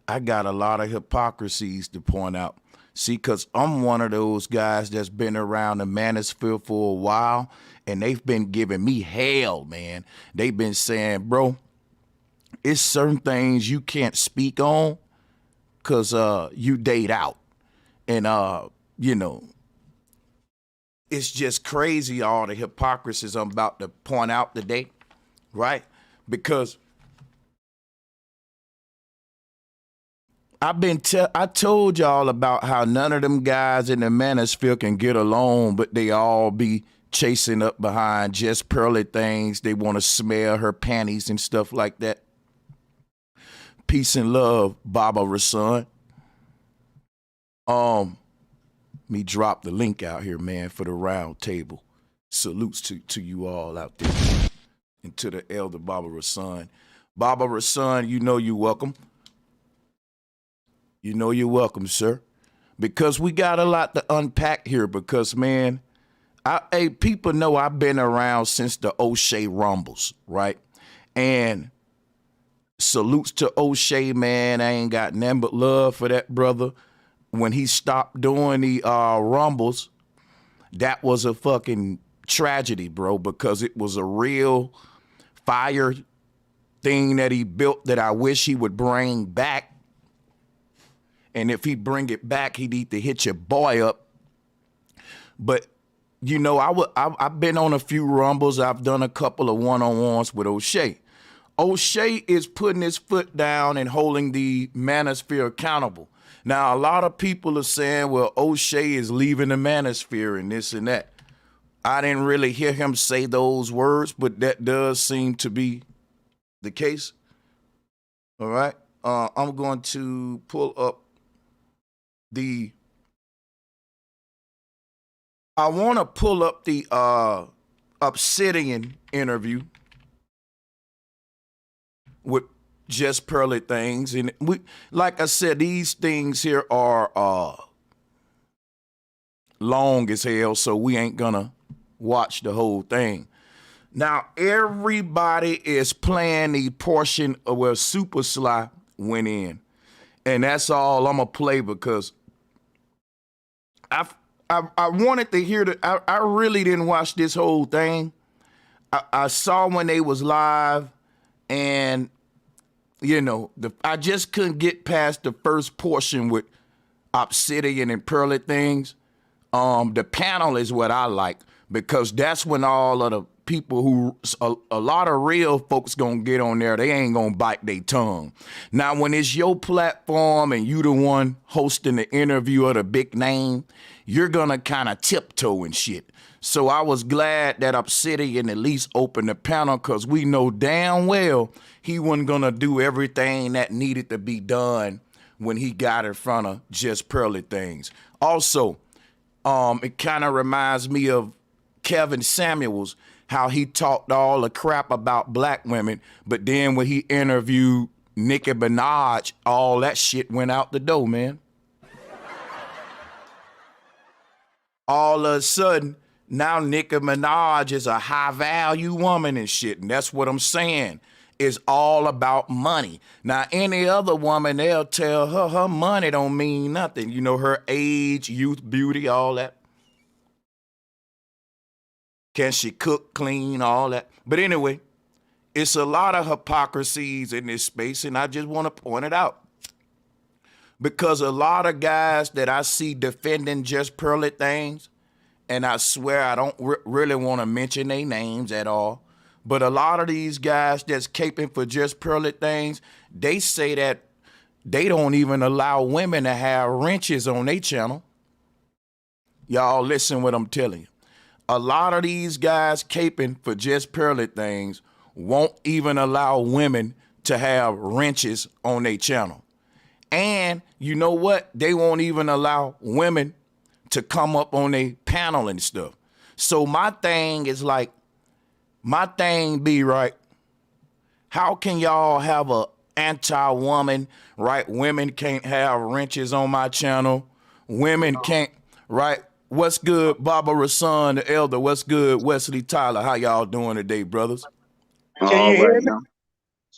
I got a lot of hypocrisies to point out. See, because I'm one of those guys that's been around the manosphere for a while, and they've been giving me hell, man. They've been saying, bro, it's certain things you can't speak on because you date out. And, you know, it's just crazy all the hypocrisies I'm about to point out today, right? Because I told y'all about how none of them guys in the manosphere can get along, but they all be chasing up behind just Pearly things. They want to smell her panties and stuff like that. Peace and love, Baba Rasun. Me drop the link out here, man, for the round table. Salutes to you all out there. And to the elder Baba Rasun. Baba Rasun, you know you're welcome. You know you're welcome, sir. Because we got a lot to unpack here because, man, people know I've been around since the O'Shea Rumbles, right? And salutes to O'Shea, man. I ain't got nothing but love for that brother. When he stopped doing the Rumbles, that was a fucking tragedy, bro, because it was a real fire thing that he built that I wish he would bring back. And if he bring it back, he'd need to hit your boy up. But, you know, I've been on a few Rumbles. I've done a couple of one-on-ones with O'Shea. O'Shea is putting his foot down and holding the manosphere accountable. Now, a lot of people are saying, well, O'Shea is leaving the manosphere and this and that. I didn't really hear him say those words, but that does seem to be the case. All right. I'm going to pull up I want to pull up the Obsidian interview with just Pearly things. And we, like I said, these things here are long as hell, so we ain't gonna watch the whole thing. Now, everybody is playing the portion of where Super Sly went in. And that's all I'm gonna play because I wanted to hear I really didn't watch this whole thing. I saw when they was live, and you know, I just couldn't get past the first portion with Obsidian and Pearly things. The panel is what I like because that's when all of the people who, a lot of real folks gonna get on there, they ain't gonna bite their tongue. Now, when it's your platform and you the one hosting the interview of the big name, you're gonna kind of tiptoe and shit. So I was glad that Obsidian at least opened the panel because we know damn well he wasn't gonna do everything that needed to be done when he got in front of just Pearly things. Also, it kind of reminds me of Kevin Samuels, how he talked all the crap about black women, but then when he interviewed Nicki Minaj, all that shit went out the door, man. All of a sudden, now Nicki Minaj is a high-value woman and shit, and that's what I'm saying. It's all about money. Now, any other woman, they'll tell her money don't mean nothing. You know, her age, youth, beauty, all that. Can she cook, clean, all that? But anyway, it's a lot of hypocrisies in this space, and I just want to point it out. Because a lot of guys that I see defending just Pearly things, and I swear I don't really want to mention their names at all, but a lot of these guys that's caping for just Pearly things, they say that they don't even allow women to have wrenches on their channel. Y'all listen what I'm telling you. A lot of these guys caping for just Pearly things won't even allow women to have wrenches on their channel. And you know what? They won't even allow women to come up on their panel and stuff. So my thing is like, my thing be right, how can y'all have a anti-woman, right? Women can't have wrenches on my channel. Women can't, right? What's good, Baba Rasun, the elder? What's good, Wesley Tyler? How y'all doing today, brothers? Can you hear me?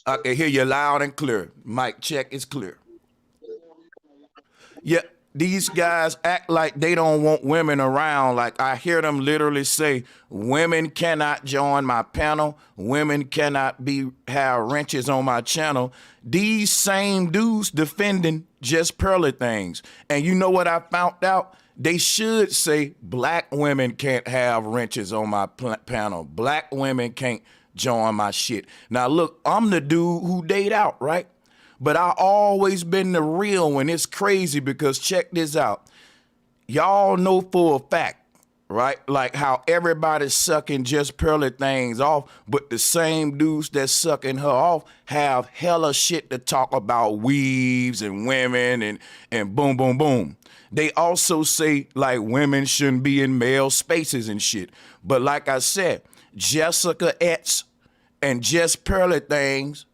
I can hear you loud and clear. Mic check is clear. Yeah, these guys act like they don't want women around. Like I hear them literally say, women cannot join my panel. Women cannot have wrenches on my channel. These same dudes defending just Pearly things. And you know what I found out? They should say black women can't have wrenches on my panel. Black women can't join my shit. Now look, I'm the dude who date out, right? But I always been the real one. It's crazy because check this out. Y'all know for a fact, right? Like how everybody's sucking just Pearly things off, but the same dudes that's sucking her off have hella shit to talk about weaves and women and boom, boom, boom. They also say like women shouldn't be in male spaces and shit. But like I said, Jessica Etz and just Pearly things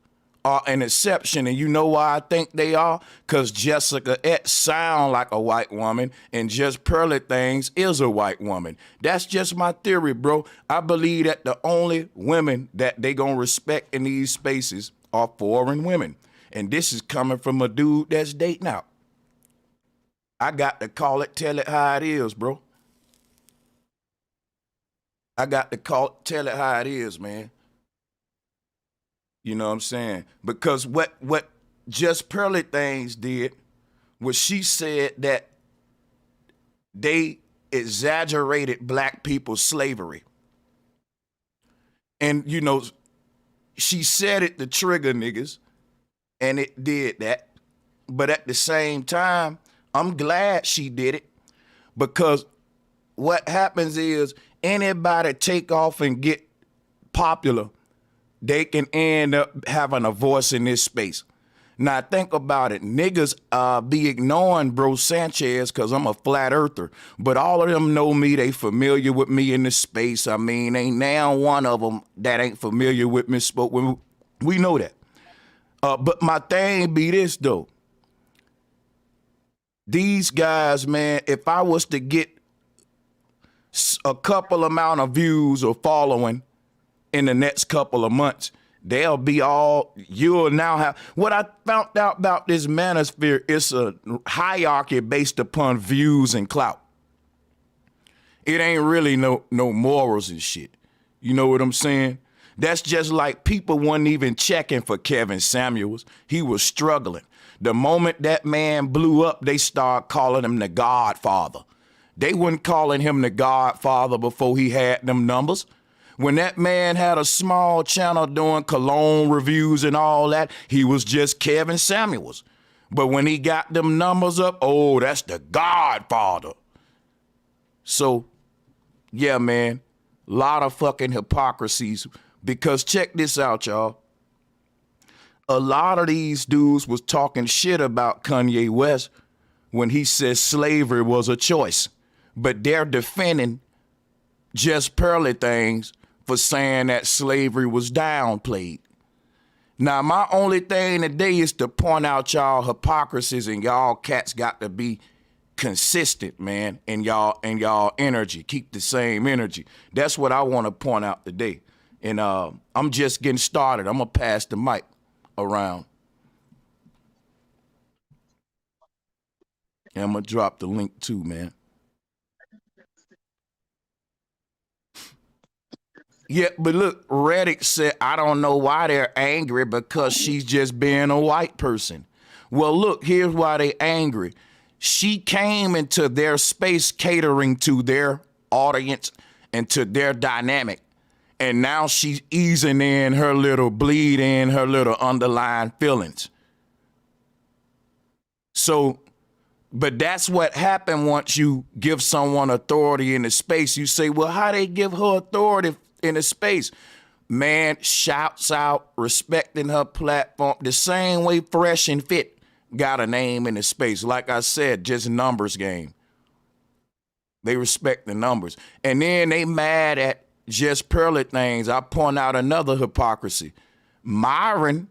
are an exception, and you know why I think they are? Because Jessica Etz sound like a white woman, and just Pearly things is a white woman. That's just my theory, bro. I believe that the only women that they gonna respect in these spaces are foreign women, and this is coming from a dude that's dating out. I got to call it, tell it how it is, bro. I got to tell it how it is, man. You know what I'm saying? Because what just Pearly things did was she said that they exaggerated black people's slavery. And, you know, she said it to trigger niggas, and it did that. But at the same time, I'm glad she did it, because what happens is anybody take off and get popular, they can end up having a voice in this space. Now think about it. Niggas be ignoring Bro Sanchez because I'm a flat earther. But all of them know me. They familiar with me in the space. I mean, ain't now one of them that ain't familiar with me. We know that. But my thing be this, though. These guys, man, if I was to get a couple amount of views or following in the next couple of months, they'll be all, you'll now have, what I found out about this manosphere is a hierarchy based upon views and clout. It ain't really no morals and shit. You know what I'm saying? That's just like people wasn't even checking for Kevin Samuels. He was struggling. The moment that man blew up, they started calling him the Godfather. They wasn't calling him the Godfather before he had them numbers. When that man had a small channel doing cologne reviews and all that, he was just Kevin Samuels. But when he got them numbers up, oh, that's the Godfather. So, yeah, man, a lot of fucking hypocrisies. Because check this out, y'all. A lot of these dudes was talking shit about Kanye West when he said slavery was a choice. But they're defending just Pearly things for saying that slavery was downplayed. Now, my only thing today is to point out y'all hypocrisies, and y'all cats got to be consistent, man, in y'all energy. Keep the same energy. That's what I want to point out today. And I'm just getting started. I'm going to pass the mic around. And I'm going to drop the link too, man. Yeah, but look, Reddick said, I don't know why they're angry, because she's just being a white person. Well, look, here's why they angry. She came into their space catering to their audience and to their dynamic. And now she's easing in her little bleed in, her little underlying feelings. So, but that's what happened once you give someone authority in the space. You say, well, how they give her authority in a space? Man, shouts out, respecting her platform the same way Fresh and Fit got a name in the space. Like I said, just numbers game. They respect the numbers. And then they mad at just Pearly things. I point out another hypocrisy. Myron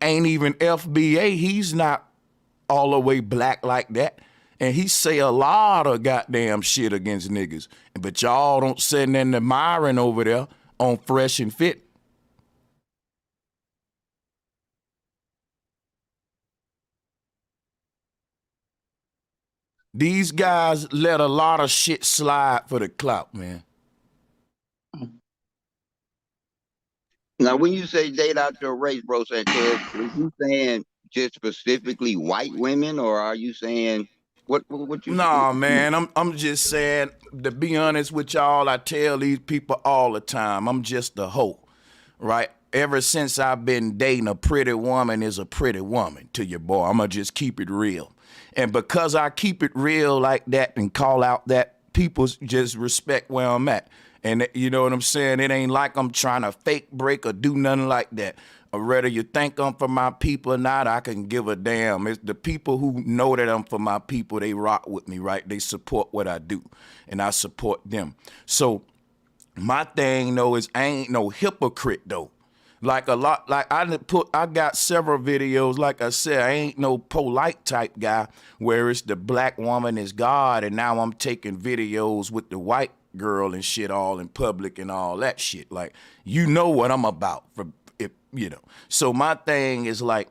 ain't even FBA. He's not all the way black like that. And he say a lot of goddamn shit against niggas. But y'all don't send in the Myron over there on Fresh and Fit. These guys let a lot of shit slide for the clout, man. Now, when you say date out your race, bro, Sanchez, are you saying just specifically white women, or are you saying what you? Nah, man, I'm just saying, to be honest with y'all, I tell these people all the time, I'm just a hoe, right? Ever since I've been dating, a pretty woman is a pretty woman to your boy. I'm going to just keep it real. And because I keep it real like that and call out that, people just respect where I'm at. And you know what I'm saying? It ain't like I'm trying to fake break or do nothing like that. Or whether you think I'm for my people or not, I can give a damn. It's the people who know that I'm for my people, they rock with me, right? They support what I do, and I support them. So my thing, though, is I ain't no hypocrite, though. Like I got several videos, like I said, I ain't no polite type guy where it's the black woman is God, and now I'm taking videos with the white girl and shit all in public and all that shit. Like, you know what I'm about, for if you know. So my thing is like,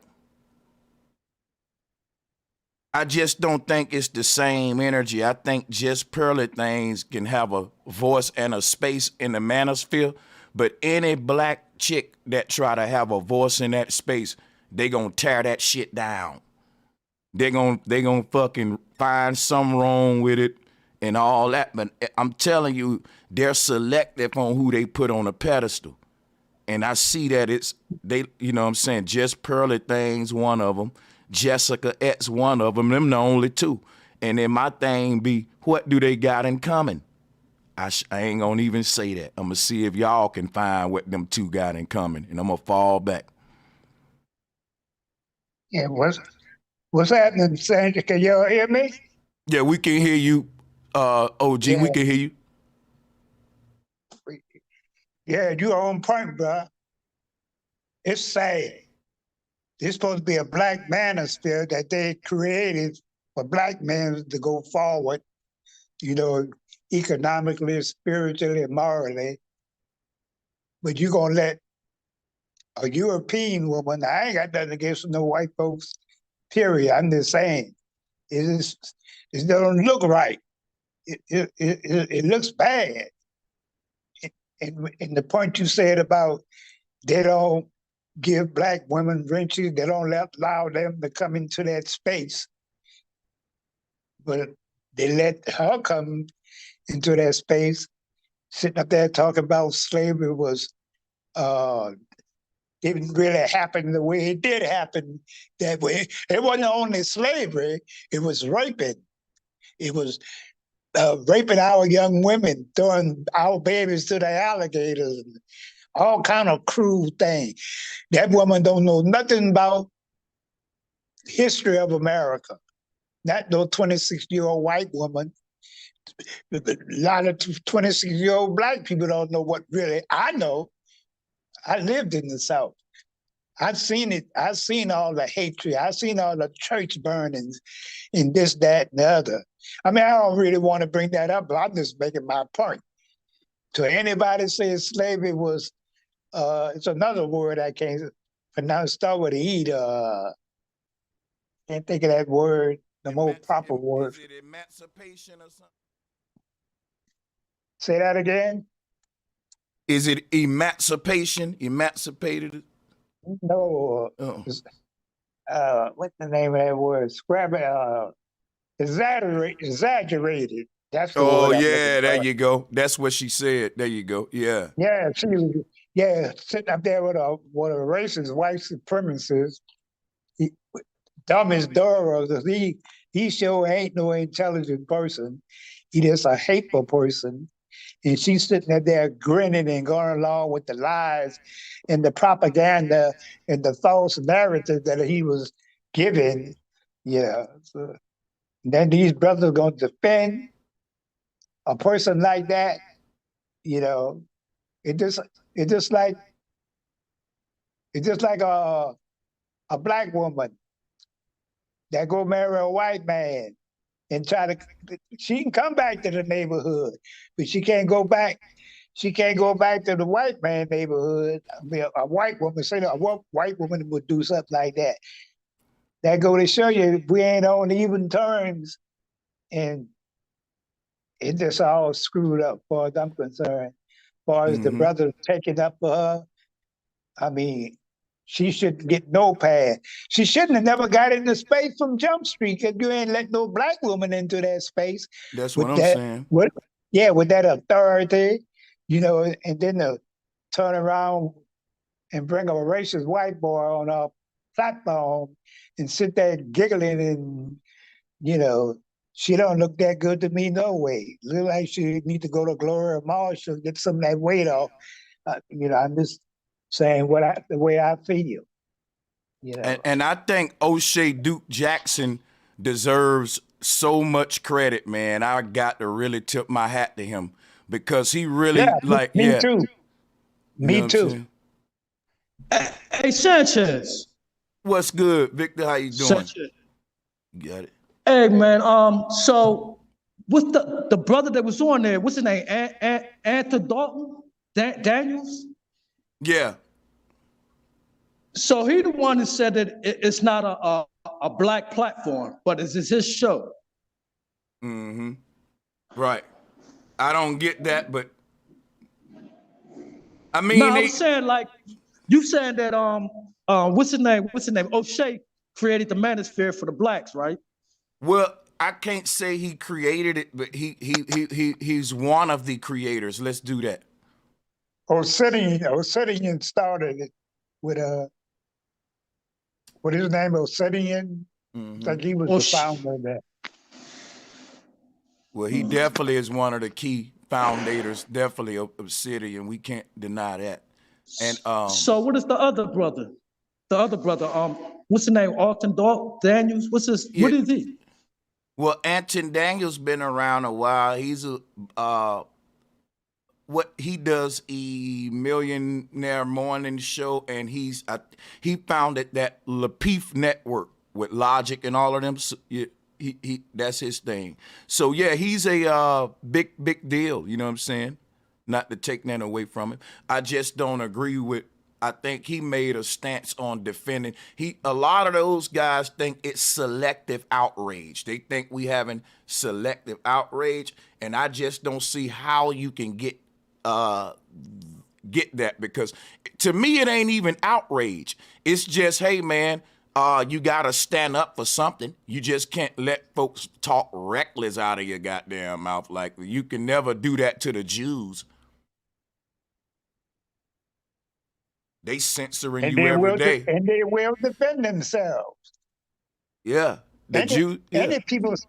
I just don't think it's the same energy. I think just Pearly things can have a voice and a space in the manosphere, but any black chick that try to have a voice in that space, they gonna tear that shit down. They gonna fucking find something wrong with it and all that. But I'm telling you, they're selective on who they put on a pedestal. And I see that they, you know what I'm saying, Just Pearly things, one of them. Jessica X, one of them. Them the only two. And then my thing be, what do they got in common? I ain't gonna even say that. I'm gonna see if y'all can find what them two got in common, and I'm gonna fall back. Yeah, what's happening, Sandra? Can y'all hear me? Yeah, we can hear you, OG. Yeah. We can hear you. Yeah, you're on point, bro. It's sad. It's supposed to be a black manosphere that they created for black men to go forward, you know, economically, spiritually, morally. But you're going to let a European woman, I ain't got nothing against no white folks, period. I'm just saying, it doesn't look right. It looks bad. And the point you said about they don't give black women wrenches, they don't allow them to come into that space, but they let her come into that space, sitting up there talking about slavery was didn't really happen the way it did happen that way. It wasn't only slavery, it was raping. It was raping our young women, throwing our babies to the alligators, and all kind of cruel things. That woman don't know nothing about history of America. Not no 26-year-old white woman. A lot of 26-year-old black people don't know what really I know. I lived in the South. I've seen it. I've seen all the hatred. I've seen all the church burnings and this, that, and the other. I mean, I don't really want to bring that up, but I'm just making my point. To anybody says slavery was, it's another word I can't pronounce, start with E. Can't think of that word, the more proper word. Is it emancipation or something? Say that again? Is it emancipation? Emancipated? No. What's the name of that word? Exaggerated. That's the word. Oh, yeah, there you go. That's what she said. There you go. Yeah. Yeah, she was, sitting up there with a racist white supremacist. Dumbest Dora, he sure ain't no intelligent person. He just a hateful person. And she's sitting there grinning and going along with the lies and the propaganda and the false narrative that he was giving. Yeah. So then these brothers are going to defend a person like that. You know, it just like a black woman that go marry a white man and she can come back to the neighborhood, but she can't go back. She can't go back to the white man neighborhood. I mean, a white woman, say a white woman would do something like that. That go to show you we ain't on even terms and it just all screwed up, as far as I'm concerned. As far as the Mm-hmm. brother taking up for her, I mean, she shouldn't get no pass. She shouldn't have never got into space from Jump Street because you ain't let no black woman into that space That's what with I'm that, saying. with that authority, and then to turn around and bring a racist white boy on a platform and sit there giggling and, she don't look that good to me no way. Look like she need to go to Gloria Marshall, get some of that weight off. I'm just saying the way I feel. And I think O'Shea Duke Jackson deserves so much credit, man. I got to really tip my hat to him because he really Me too. You know Me what I'm too. saying? Hey, Sanchez. What's good, Victor? How you doing? Sanchez. You got it. Hey, man. So what's the brother that was on there? What's his name? Anthony Dalton Daniels. Yeah. So he the one that said that it's not a black platform, but it's his show. Mm-hmm. Right. I don't get that, but I mean, No, I'm saying like you saying that what's his name? O'Shea created the manosphere for the blacks, right? Well, I can't say he created it, but he's one of the creators. Let's do that. Obsidian started it with what his name, Obsidian. Mm-hmm. Like he was the founder of that. Well, he definitely is one of the key foundators, definitely of Obsidian. We can't deny that. And so what is the other brother? The other brother, what's the name? Alton Daniels? What is he? Well, Anton Daniels been around a while. He's what he does a Millionaire Morning Show, and he founded that Lapeef Network with Logic and all of them. So, he that's his thing. So yeah, he's a big deal. You know what I'm saying? Not to take that away from him. I just don't agree with. I think he made a stance on defending. A lot of those guys think it's selective outrage. They think we having selective outrage, and I just don't see how you can get that, because to me it ain't even outrage. It's just, hey man, you gotta stand up for something. You just can't let folks talk reckless out of your goddamn mouth. Like, you can never do that to the Jews. They censoring you every day. And they will defend themselves. Yeah. Anybody's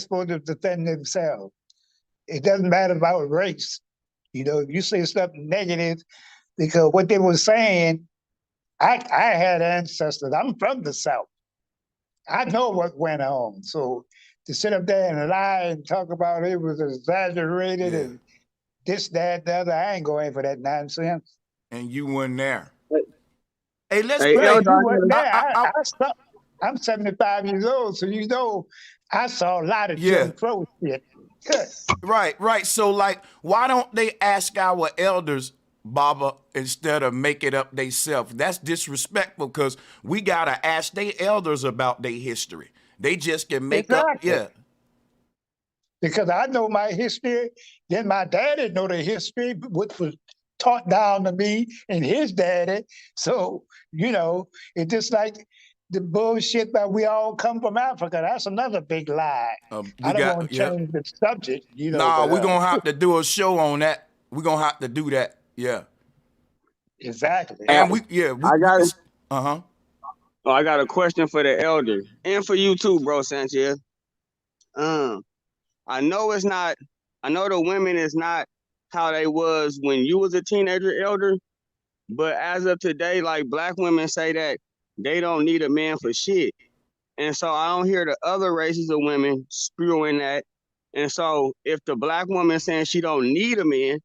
supposed to defend themselves. It doesn't matter about race. If you say something negative, because what they were saying, I had ancestors. I'm from the South. I know what went on. So to sit up there and lie and talk about it was exaggerated and this, that, the other, I ain't going for that nonsense. And you weren't there. Hey, let's play. play. You weren't there. I'm 75 years old, so I saw a lot of Jim Crow shit. Good. Right. So, like, why don't they ask our elders, Baba, instead of make it up themselves? That's disrespectful, because we got to ask their elders about their history. They just can make up. Yeah. Because I know my history. Then my daddy know the history, which was taught down to me and his daddy. So, it's just like the bullshit that we all come from Africa. That's another big lie. I don't want to change the subject. Nah, we're going to have to do a show on that. We're going to have to do that. Yeah. Exactly. And I got a question for the elder and for you too, bro, Sanchez. I know the women is not how they was when you was a teenager, elder, but as of today, like, black women say that they don't need a man for shit. And so I don't hear the other races of women spewing that. And so if the black woman saying she don't need a man,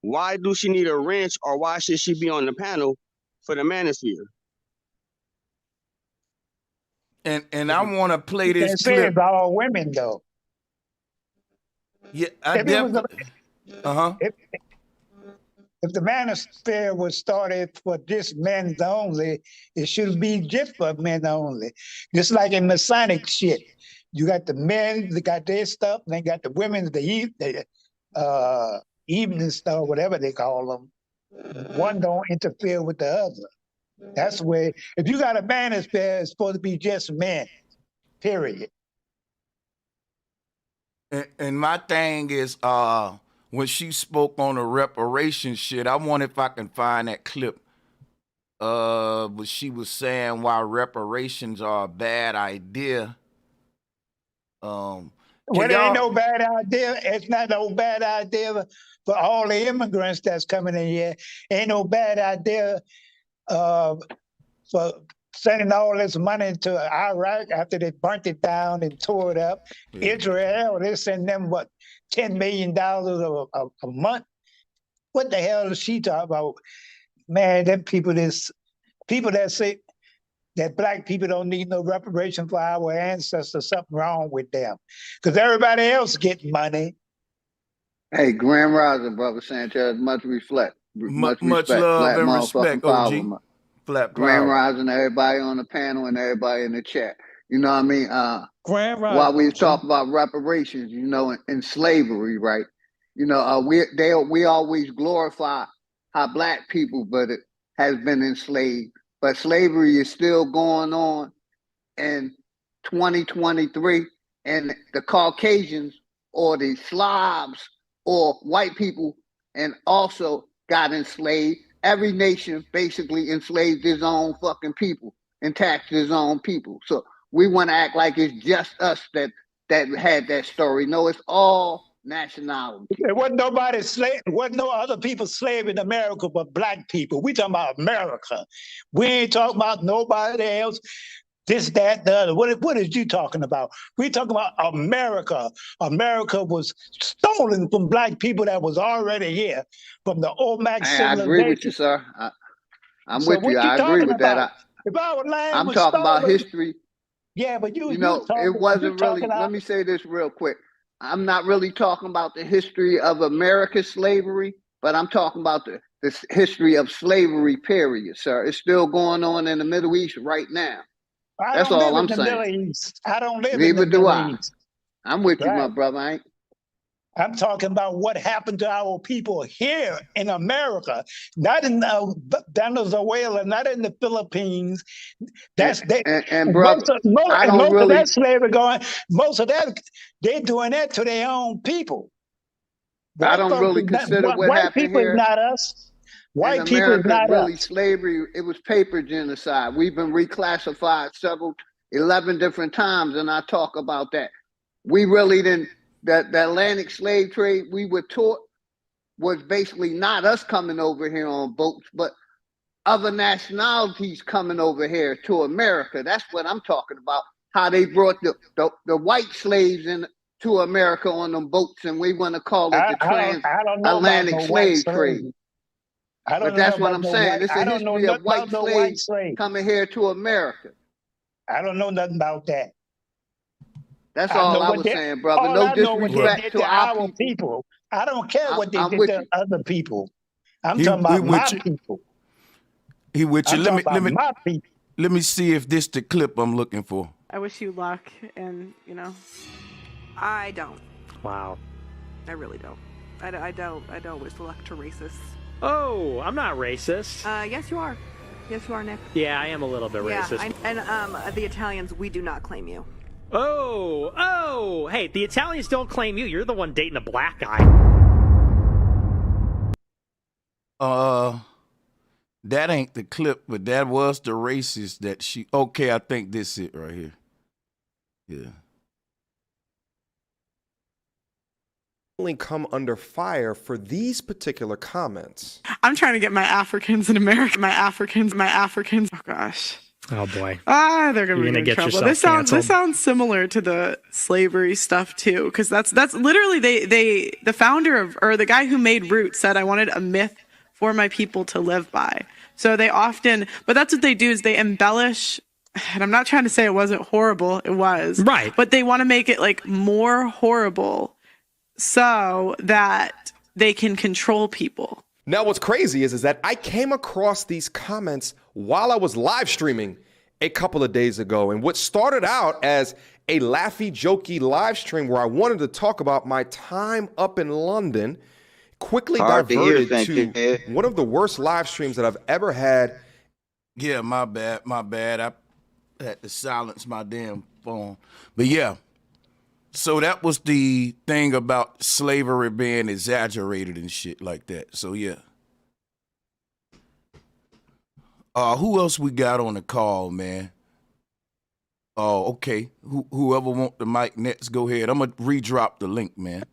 why do she need a wrench, or why should she be on the panel for the manosphere? And I want to play this clip. It's all women, though. Yeah, I definitely. If the manosphere was started for just men only, it should be just for men only. Just like in Masonic shit. You got the men that got their stuff, and they got the women, the evening stuff, whatever they call them. One don't interfere with the other. That's where, if you got a manosphere, it's supposed to be just men, period. And my thing is, when she spoke on the reparations shit, I wonder if I can find that clip. But she was saying why reparations are a bad idea. Well, it ain't no bad idea. It's not no bad idea for all the immigrants that's coming in here. Ain't no bad idea for sending all this money to Iraq after they burnt it down and tore it up. Yeah. Israel, they send them, what, $10 million a month? What the hell is she talking about? Man, them people that say that black people don't need no reparation for our ancestors, something wrong with them. Because everybody else getting money. Hey, Grand Rising, Brother Sanchez, much respect. Much love and respect, OG. Flat Grand Rising, everybody on the panel and everybody in the chat. You know what I mean? Grand Rising. While we talk about reparations, you know, in slavery, right? You know, we always glorify how black people, but it has been enslaved. But slavery is still going on in 2023, and the Caucasians or the Slavs or white people and also got enslaved. Every nation basically enslaved his own fucking people and taxed his own people. So we want to act like it's just us that had that story. No, it's all nationality. There wasn't nobody slave, wasn't no other people slave in America but black people. We talking about America. We ain't talking about nobody else. This, that, the other. What is you talking about? We talking about America. America was stolen from black people that was already here from the Olmec civilization. I agree with you, sir. I'm with you. I agree with that. If our land I'm was talking stolen, about history. Yeah, but you know, it wasn't really. Let me say this real quick. I'm not really talking about the history of America's slavery, but I'm talking about the history of slavery, period, sir. It's still going on in the Middle East right now. That's all I'm saying. I don't live in the Middle East. I'm with you, my brother. I'm talking about what happened to our people here in America, not in Venezuela, not in the Philippines. That's and brother, most of that slavery going. Most of that they're doing that to their own people. I don't really consider what happened here. White people is not us. White people is not really us. Slavery. It was paper genocide. We've been reclassified 11 different times, and I talk about that. We really didn't. The Atlantic slave trade we were taught was basically not us coming over here on boats, but other nationalities coming over here to America. That's what I'm talking about. How they brought the white slaves in to America on them boats, and we want to call it the transatlantic slave trade. But that's what I'm saying. It's a history of white slaves coming here to America. I don't know nothing about that. That's all I was saying, brother. No disrespect to our people. I don't care what they did to other people. I'm talking about my people. He with you. Let me see if this the clip I'm looking for. I wish you luck, and you know, I don't. Wow. I really don't. I don't wish luck to racists. Oh, I'm not racist. Yes, you are. Yes, you are, Nick. Yeah, I am a little bit racist. And the Italians, we do not claim you. Oh, hey, the Italians don't claim you. You're the one dating a black guy. That ain't the clip, but that was the racist that she, okay, I think this is it right here. Yeah. Come under fire for these particular comments. I'm trying to get my Africans in America. My Africans. Oh gosh. Oh boy. They're gonna get trouble. This sounds similar to the slavery stuff too, because that's literally the founder of, or the guy who made Roots said, I wanted a myth for my people to live by. So they often, but that's what they do, is they embellish. And I'm not trying to say it wasn't horrible. It was. Right. But they want to make it like more horrible so that they can control people. Now, what's crazy is that I came across these comments while I was live streaming a couple of days ago. And what started out as a laughy, jokey live stream where I wanted to talk about my time up in London, quickly diverted to one of the worst live streams that I've ever had. Yeah, my bad. I had to silence my damn phone. But yeah, so that was the thing about slavery being exaggerated and shit like that. So yeah. Who else we got on the call, man? Oh, okay. Whoever want the mic next, go ahead. I'm gonna redrop the link, man.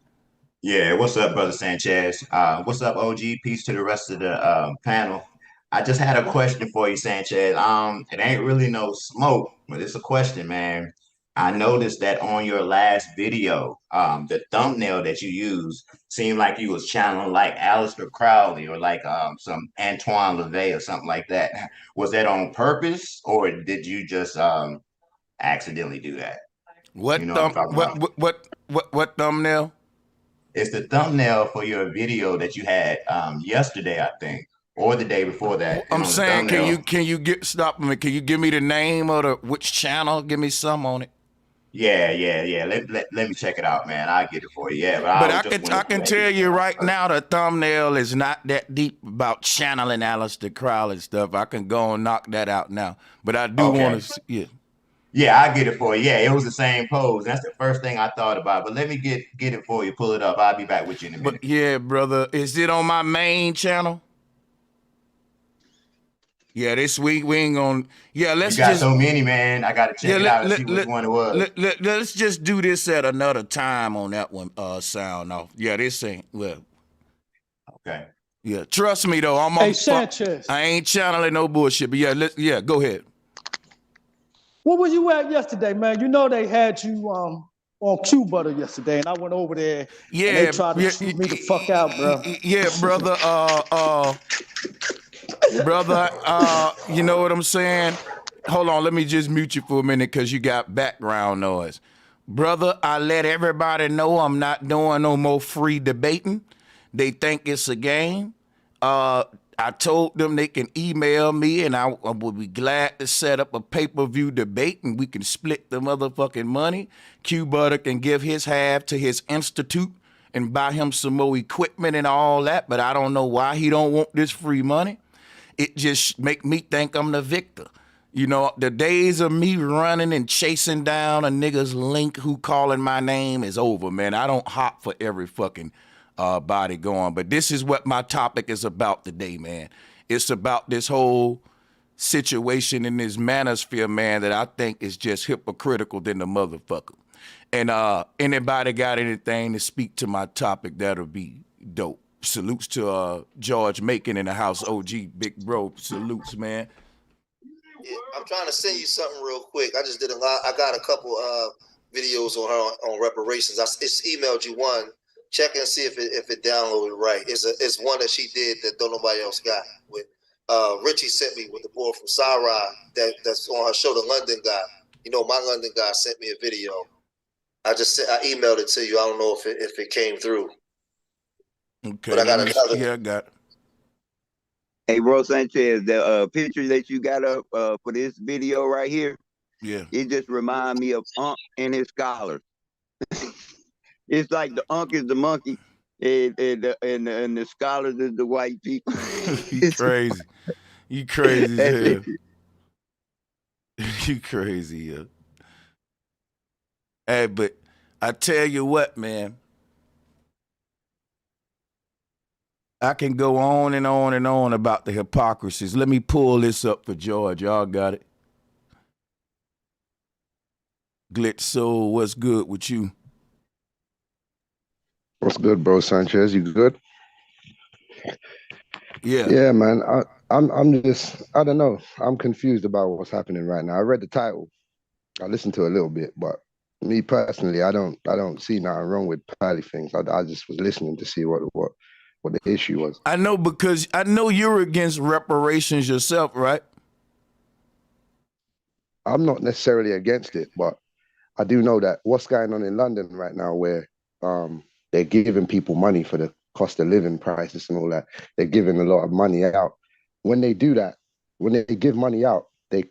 Yeah, what's up, Brother Sanchez? What's up, OG? Peace to the rest of the panel. I just had a question for you, Sanchez. It ain't really no smoke, but it's a question, man. I noticed that on your last video, the thumbnail that you used seemed like you was channeling like Aleister Crowley or like some Antoine LaVey or something like that. Was that on purpose, or did you just accidentally do that? What You know what I'm talking about? what thumbnail? It's the thumbnail for your video that you had yesterday, I think, or the day before that. I'm saying, can you stop me? Can you give me the name of which channel? Give me some on it. Yeah. Let me check it out, man. I'll get it for you. Yeah, but I can tell you right now, the thumbnail is not that deep about channeling Aleister Crowley stuff. I can go and knock that out now. But I do want to, yeah. Yeah, I'll get it for you. Yeah, it was the same pose. That's the first thing I thought about. But let me get it for you. Pull it up. I'll be back with you in a minute. But yeah, brother, is it on my main channel? Yeah, this week we ain't gonna. Yeah, let's you got so many, man. I gotta check it out and see which one it was. Let's just do this at another time on that one. Sound off. Yeah, this ain't well. Okay. Yeah, trust me though. Hey Sanchez, I ain't channeling no bullshit. But yeah, go ahead. Where was you at yesterday, man? You know they had you on Q Butter yesterday, and I went over there. Yeah, and they tried to shoot me the fuck out, bro. Yeah, brother. Brother, you know what I'm saying? Hold on, let me just mute you for a minute because you got background noise. Brother, I let everybody know I'm not doing no more free debating. They think it's a game. I told them they can email me and I would be glad to set up a pay-per-view debate and we can split the motherfucking money. Q Butter can give his half to his institute and buy him some more equipment and all that, but I don't know why he don't want this free money. It just make me think I'm the victor. You know, the days of me running and chasing down a nigga's link who calling my name is over, man. I don't hop for every fucking body going. But this is what my topic is about today, man. It's about this whole situation in this manosphere, man, that I think is just hypocritical than the motherfucker. And anybody got anything to speak to my topic, that'll be dope. Salutes to George Macon in the house, OG, big bro. Salutes, man. Yeah, I'm trying to send you something real quick. I just did a lot. I got a couple videos on her on reparations. I just emailed you one. Check and see if it downloaded right. It's one that she did that don't nobody else got. With Richie sent me with the boy from Sarai that's on her show, the London guy. You know, my London guy sent me a video. I emailed it to you. I don't know if it came through. Okay. But I got another. Yeah, I got it. Hey, bro Sanchez, the picture that you got up for this video right here, yeah, it just remind me of Unc and his scholars. It's like the Unc is the monkey, and the scholars is the white people. You crazy. You crazy as hell. You crazy, yeah. Hey, but I tell you what, man. I can go on and on and on about the hypocrisies. Let me pull this up for George. Y'all got it? Glitch Soul, what's good with you? What's good, bro Sanchez? You good? Yeah. Yeah, man. I'm just, I don't know. I'm confused about what's happening right now. I read the title. I listened to a little bit, but me personally, I don't see nothing wrong with Pearly things. I just was listening to see what the issue was. I know, because I know you're against reparations yourself, right? I'm not necessarily against it, but I do know that what's going on in London right now, where they're giving people money for the cost of living prices and all that. They're giving a lot of money out. When they do that, when they give money out, they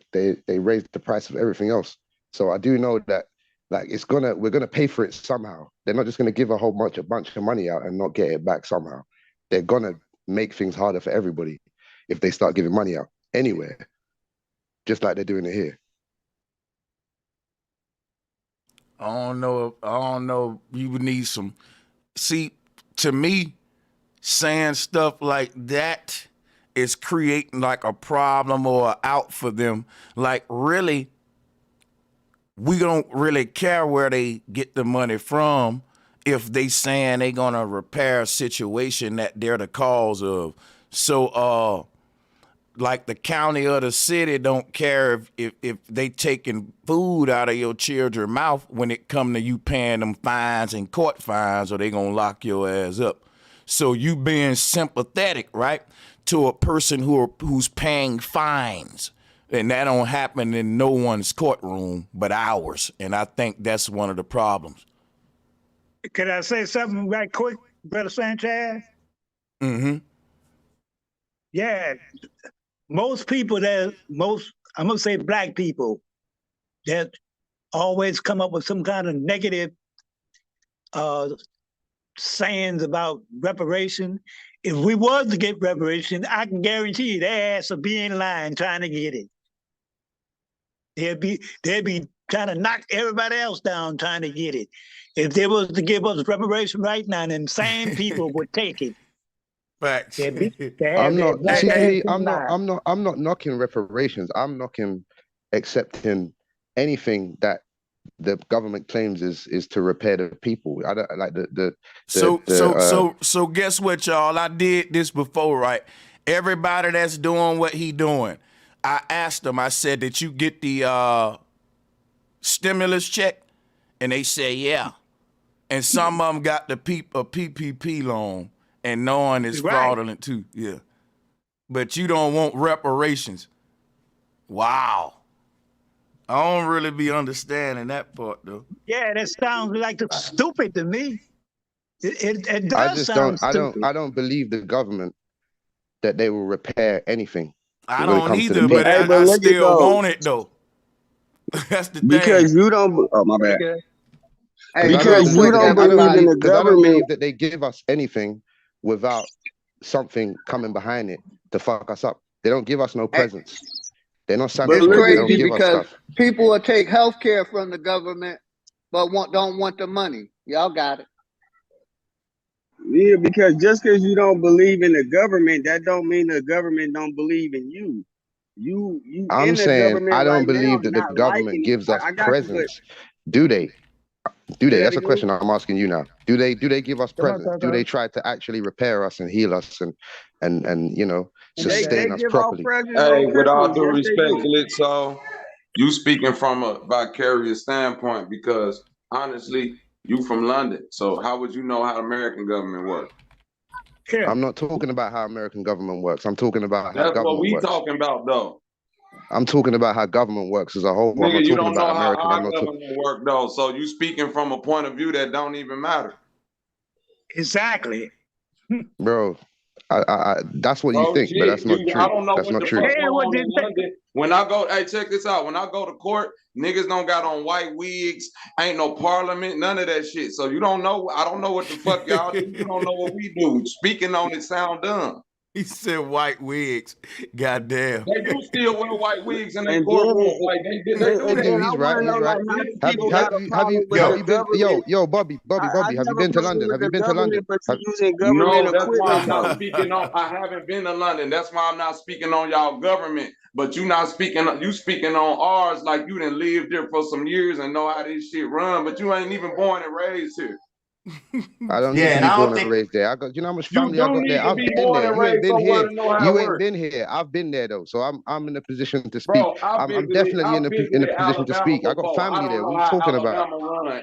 raise the price of everything else. So I do know that Like we're gonna pay for it somehow. They're not just gonna give a bunch of money out and not get it back somehow. They're gonna make things harder for everybody if they start giving money out anywhere, just like they're doing it here. I don't know. You would need some. See, to me, saying stuff like that is creating like a problem or out for them. Like, really, we don't really care where they get the money from if they saying they gonna repair a situation that they're the cause of. So like the county or the city don't care if they taking food out of your children's mouth when it come to you paying them fines and court fines, or they gonna lock your ass up. So you being sympathetic, right, to a person who's paying fines. And that don't happen in no one's courtroom but ours. And I think that's one of the problems. Can I say something right quick, Brother Sanchez? Mm-hmm. Yeah. Most people I'm going to say black people that always come up with some kind of negative sayings about reparation. If we was to get reparation, I can guarantee you their ass will be in line trying to get it. They'd be trying to knock everybody else down trying to get it. If they was to give us reparation right now, then same people would take it. Facts. I'm not knocking reparations. I'm knocking accepting anything that the government claims is to repair the people. I don't like So guess what, y'all? I did this before, right? Everybody that's doing what he doing, I asked them, I said, did you get the stimulus check? And they said, yeah. And some of them got the PPP loan, and knowing it's fraudulent too. Yeah. But you don't want reparations. Wow. I don't really be understanding that part though. Yeah, that sounds like stupid to me. It does sound stupid. I don't believe the government that they will repair anything. I don't either, but I still want it though. That's the thing. Because you don't. Oh my bad. Because you don't believe in the government. I don't believe that they give us anything without something coming behind it to fuck us up. They don't give us no presents. They're not Santa Claus. It's They don't crazy give us because stuff. people will take health care from the government, but don't want the money. Y'all got it. Yeah, because just because you don't believe in the government, that don't mean the government don't believe in you. I'm saying I don't believe that the government gives us presents. Do they? Do they? That's a question I'm asking you now. Do they give us presents? Do they try to actually repair us and heal us and you know, sustain us properly? Hey, with all due respect, Glitzo, you speaking from a vicarious standpoint because honestly, you from London. So how would you know how American government works? I'm not talking about how American government works. I'm talking about how That's government what we works. talking about though. I'm talking about how government works as a whole. Nigga, I'm not you talking don't know about how American. our government work though. So you speaking from a point of view that don't even matter. Exactly. Bro, I that's what you think, but that's not true. I don't know that's what not the true. fuck going on in London. When I go, hey, check this out. When I go to court, niggas don't got on white wigs, ain't no parliament, none of that shit. So you don't know. I don't know what the fuck y'all do. You don't know what we do. Speaking on it sound dumb. He said white wigs. Goddamn. They do still wear white wigs in their courtroom. Like they do that. He's right. He's right. Yo, Bobby, have you been to London? Have you been to London? No, that's why I'm not speaking on. I haven't been to London. That's why I'm not speaking on y'all government. But you not speaking. You speaking on ours like you done lived there for some years and know how this shit run. But you ain't even born and raised here. I don't need to be born and raised there. I got, you know how much family I got there. I've been there. You ain't been here. You ain't been here. I've been there though, so I'm in a position to speak. I'm definitely in a position to speak. I got family there. What are you talking about?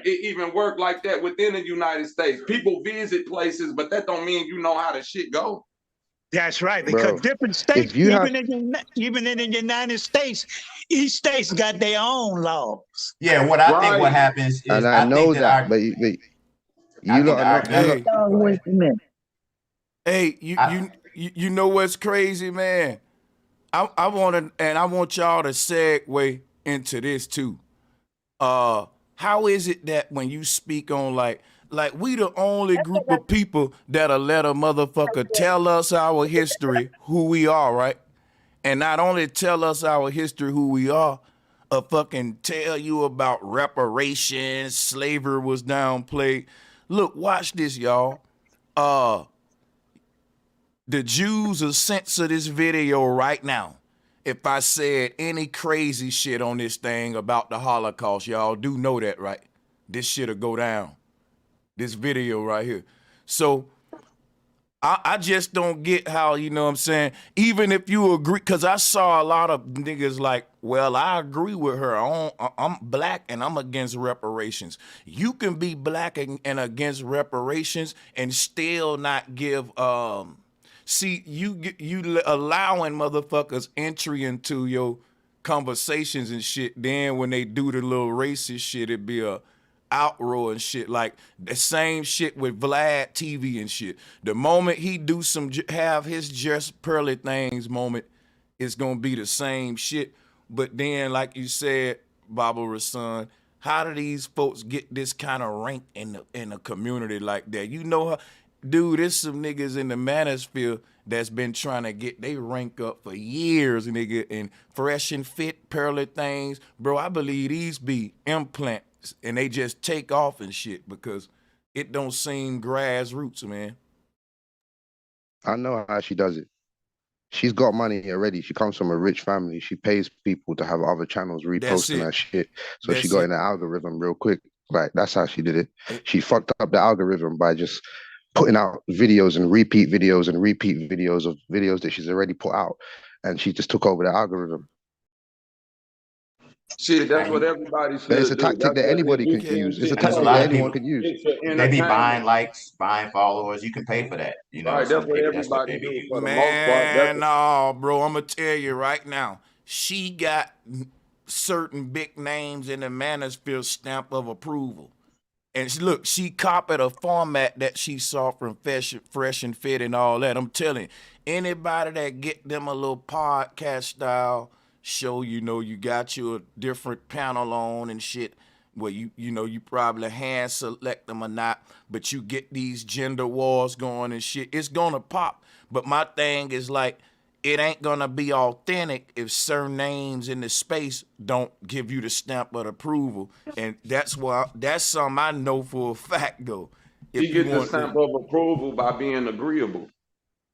It even work like that within the United States. People visit places, but that don't mean you know how the shit go. That's right, because different states, even in the United States, each state's got their own laws. Yeah, what I think what happens is, and I know that, but you lot are not. Hey, you know what's crazy, man? I want y'all to segue into this too. how is it that when you speak on like we the only group of people that'll let a motherfucker tell us our history, who we are, right? And not only tell us our history, who we are, fucking tell you about reparations, slavery was downplayed. Look, watch this, y'all. The Jews will censor this video right now. If I said any crazy shit on this thing about the Holocaust, y'all do know that, right? This shit'll go down. This video right here. So I just don't get how, you know what I'm saying? Even if you agree, because I saw a lot of niggas like, well, I agree with her. I'm black and I'm against reparations. You can be black and against reparations and still not give see, you allowing motherfuckers entry into your conversations and shit. Then when they do the little racist shit, it be a outroar and shit. Like the same shit with Vlad TV and shit. The moment he do have his just Pearly things moment, it's gonna be the same shit. But then, like you said, Baba Rasan, how do these folks get this kind of rank in the community like that? You know how. Dude, there's some niggas in the manosphere that's been trying to get they rank up for years, nigga, and fresh and fit Pearly things. Bro, I believe these be implants and they just take off and shit because it don't seem grassroots, man. I know how she does it. She's got money already. She comes from a rich family. She pays people to have other channels reposting her shit. So she got in the algorithm real quick. Like, that's how she did it. She fucked up the algorithm by just putting out videos and repeat videos of videos that she's already put out, and she just took over the algorithm. Shit, that's what everybody should do. It's a tactic that anybody can use. It's a tactic that anyone can use. They be buying likes, buying followers. You can pay for that. You know, right, that's what everybody do for the most part. No, bro, I'm gonna tell you right now. She got certain big names in the manosphere stamp of approval. And look, she copied a format that she saw from Fresh and Fit and all that. I'm telling you, anybody that get them a little podcast style show, you know, you got your different panel on and shit, where you know, you probably hand select them or not, but you get these gender wars going and shit, it's gonna pop. But my thing is like, it ain't gonna be authentic if certain names in the space don't give you the stamp of approval. And that's something I know for a fact though. She gets the stamp of approval by being agreeable.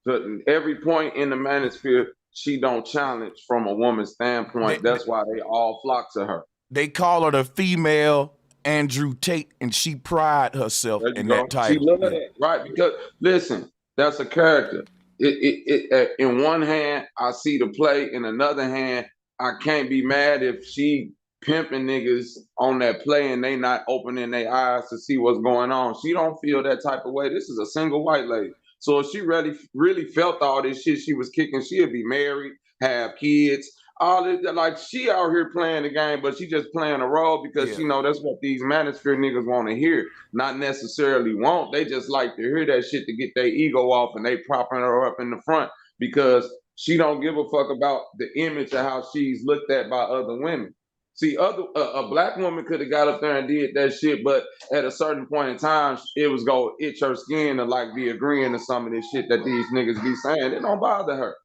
So every point in the manosphere, she don't challenge from a woman's standpoint. That's why they all flock to her. They call her the female Andrew Tate, and she pride herself in that title. She love that, right? Because listen, that's a character. In one hand, I see the play. In another hand, I can't be mad if she pimping niggas on that play and they not opening their eyes to see what's going on. She don't feel that type of way. This is a single white lady. So if she really felt all this shit she was kicking, she'd be married, have kids, all this. Like, she out here playing the game, but she just playing a role because she know that's what these manosphere niggas want to hear. Not necessarily want. They just like to hear that shit to get their ego off, and they propping her up in the front because she don't give a fuck about the image of how she's looked at by other women. See, a black woman could have got up there and did that shit, but at a certain point in time, it was gonna itch her skin to like be agreeing to some of this shit that these niggas be saying. It don't bother her.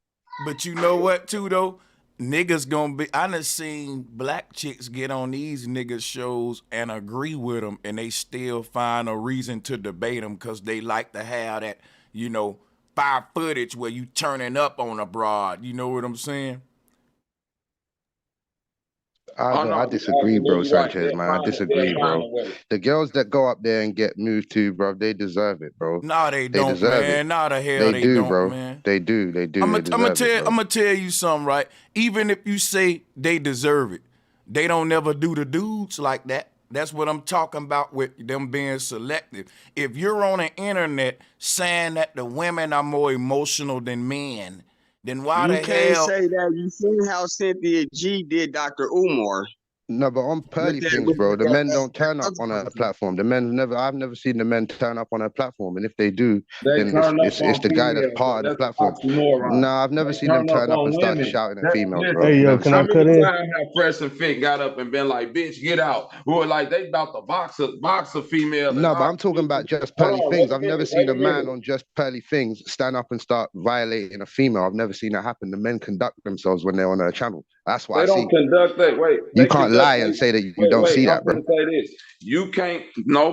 But you know what, too, though? Niggas gonna be, I done seen black chicks get on these niggas shows and agree with them, and they still find a reason to debate them because they like to have that, you know, fire footage where you turning up on a broad. You know what I'm saying? I disagree, bro, Sanchez, man. I disagree, bro. The girls that go up there and get moved to, bro, they deserve it, bro. No, they don't, man. No, the hell they don't, bro. Man. They do. I'm gonna tell you something, right? Even if you say they deserve it, they don't never do the dudes like that. That's what I'm talking about with them being selective. If you're on the internet saying that the women are more emotional than men, then why the hell? You can't say that. You seen how Cynthia G did Dr. Umar. No, but on Pearly things, bro, the men don't turn up on a platform. I've never seen the men turn up on a platform. And if they do, They then turn up it's on the guy that's females, part of the that's an platform. oxymoron. No, I've never They seen them turn up turn up on and start women. shouting at females, bro. Listen, Hey, yo, Never can how I seen many cut in? times have Fresh and Fit got up and been like, bitch, get out? Who are like, they about to box a female. No, but I'm talking about just Pearly Hold on, things. wait a I've never minute, seen a man on just Pearly things stand up and start violating a female. I've never seen that happen. The men conduct themselves when they're on a channel. That's what They I don't see. conduct that. Wait, You they can't conduct. lie and say that you Wait, don't wait. see I'm that, bro. gonna say this. You can't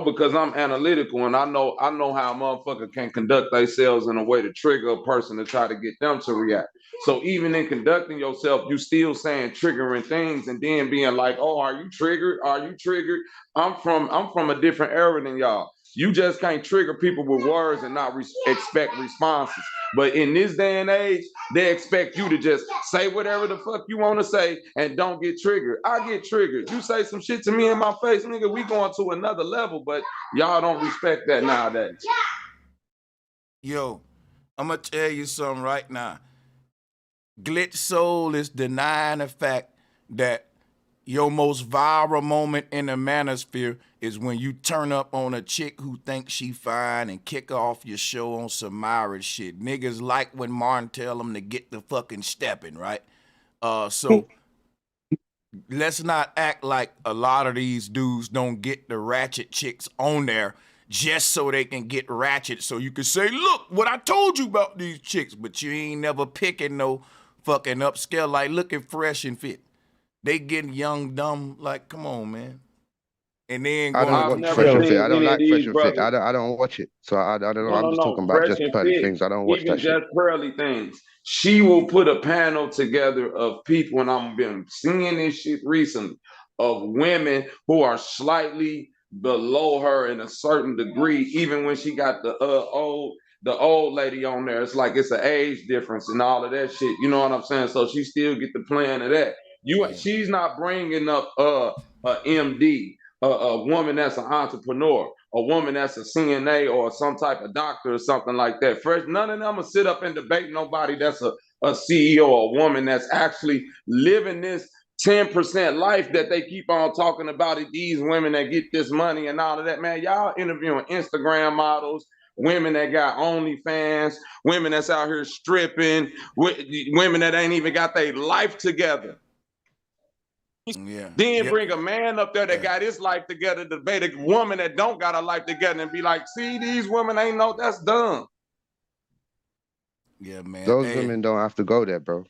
because I'm analytical and I know how a motherfucker can conduct themselves in a way to trigger a person to try to get them to react. So even in conducting yourself, you still saying triggering things and then being like, "Oh, are you triggered? Are you triggered?" I'm from a different era than y'all. You just can't trigger people with words and not expect responses. But in this day and age, they expect you to just say whatever the fuck you want to say and don't get triggered. I get triggered. You say some shit to me in my face, nigga, we going to another level, but y'all don't respect that nowadays. Yo, I'm going to tell you something right now. Glitch Soul is denying the fact that your most viral moment in the manosphere is when you turn up on a chick who thinks she fine and kick off your show on some Myra shit. Niggas like when Martin tell them to get the fucking stepping, right? So let's not act like a lot of these dudes don't get the ratchet chicks on there just so they can get ratchet so you can say, look what I told you about these chicks, but you ain't never picking no fucking upscale. Like, look at Fresh and Fit. They getting young, dumb, like, come on, man. And then I don't watch Fresh and Fit. I don't like Fresh and Fit. I don't watch it. So I don't know. I'm just talking about Fresh just and Pearly Fit, things. I don't watch even that shit. just Pearly things. She will put a panel together of people, and I've been seeing this shit recently, of women who are slightly below her in a certain degree, even when she got the old lady on there. It's like it's an age difference and all of that shit. You know what I'm saying? So she still get the plan of that. She's not bringing up a MD, a woman that's an entrepreneur, a woman that's a CNA or some type of doctor or something like that. Fresh, none of them will sit up and debate nobody that's a CEO or a woman that's actually living this 10% life that they keep on talking about it. These women that get this money and all of that, man. Y'all interviewing Instagram models, women that got OnlyFans, women that's out here stripping, women that ain't even got their life together. Yeah. Then bring a man up there that got his life together, debate a woman that don't got her life together and be like, see, these women ain't no, that's dumb. Yeah, man. Those women don't have to go there, bro.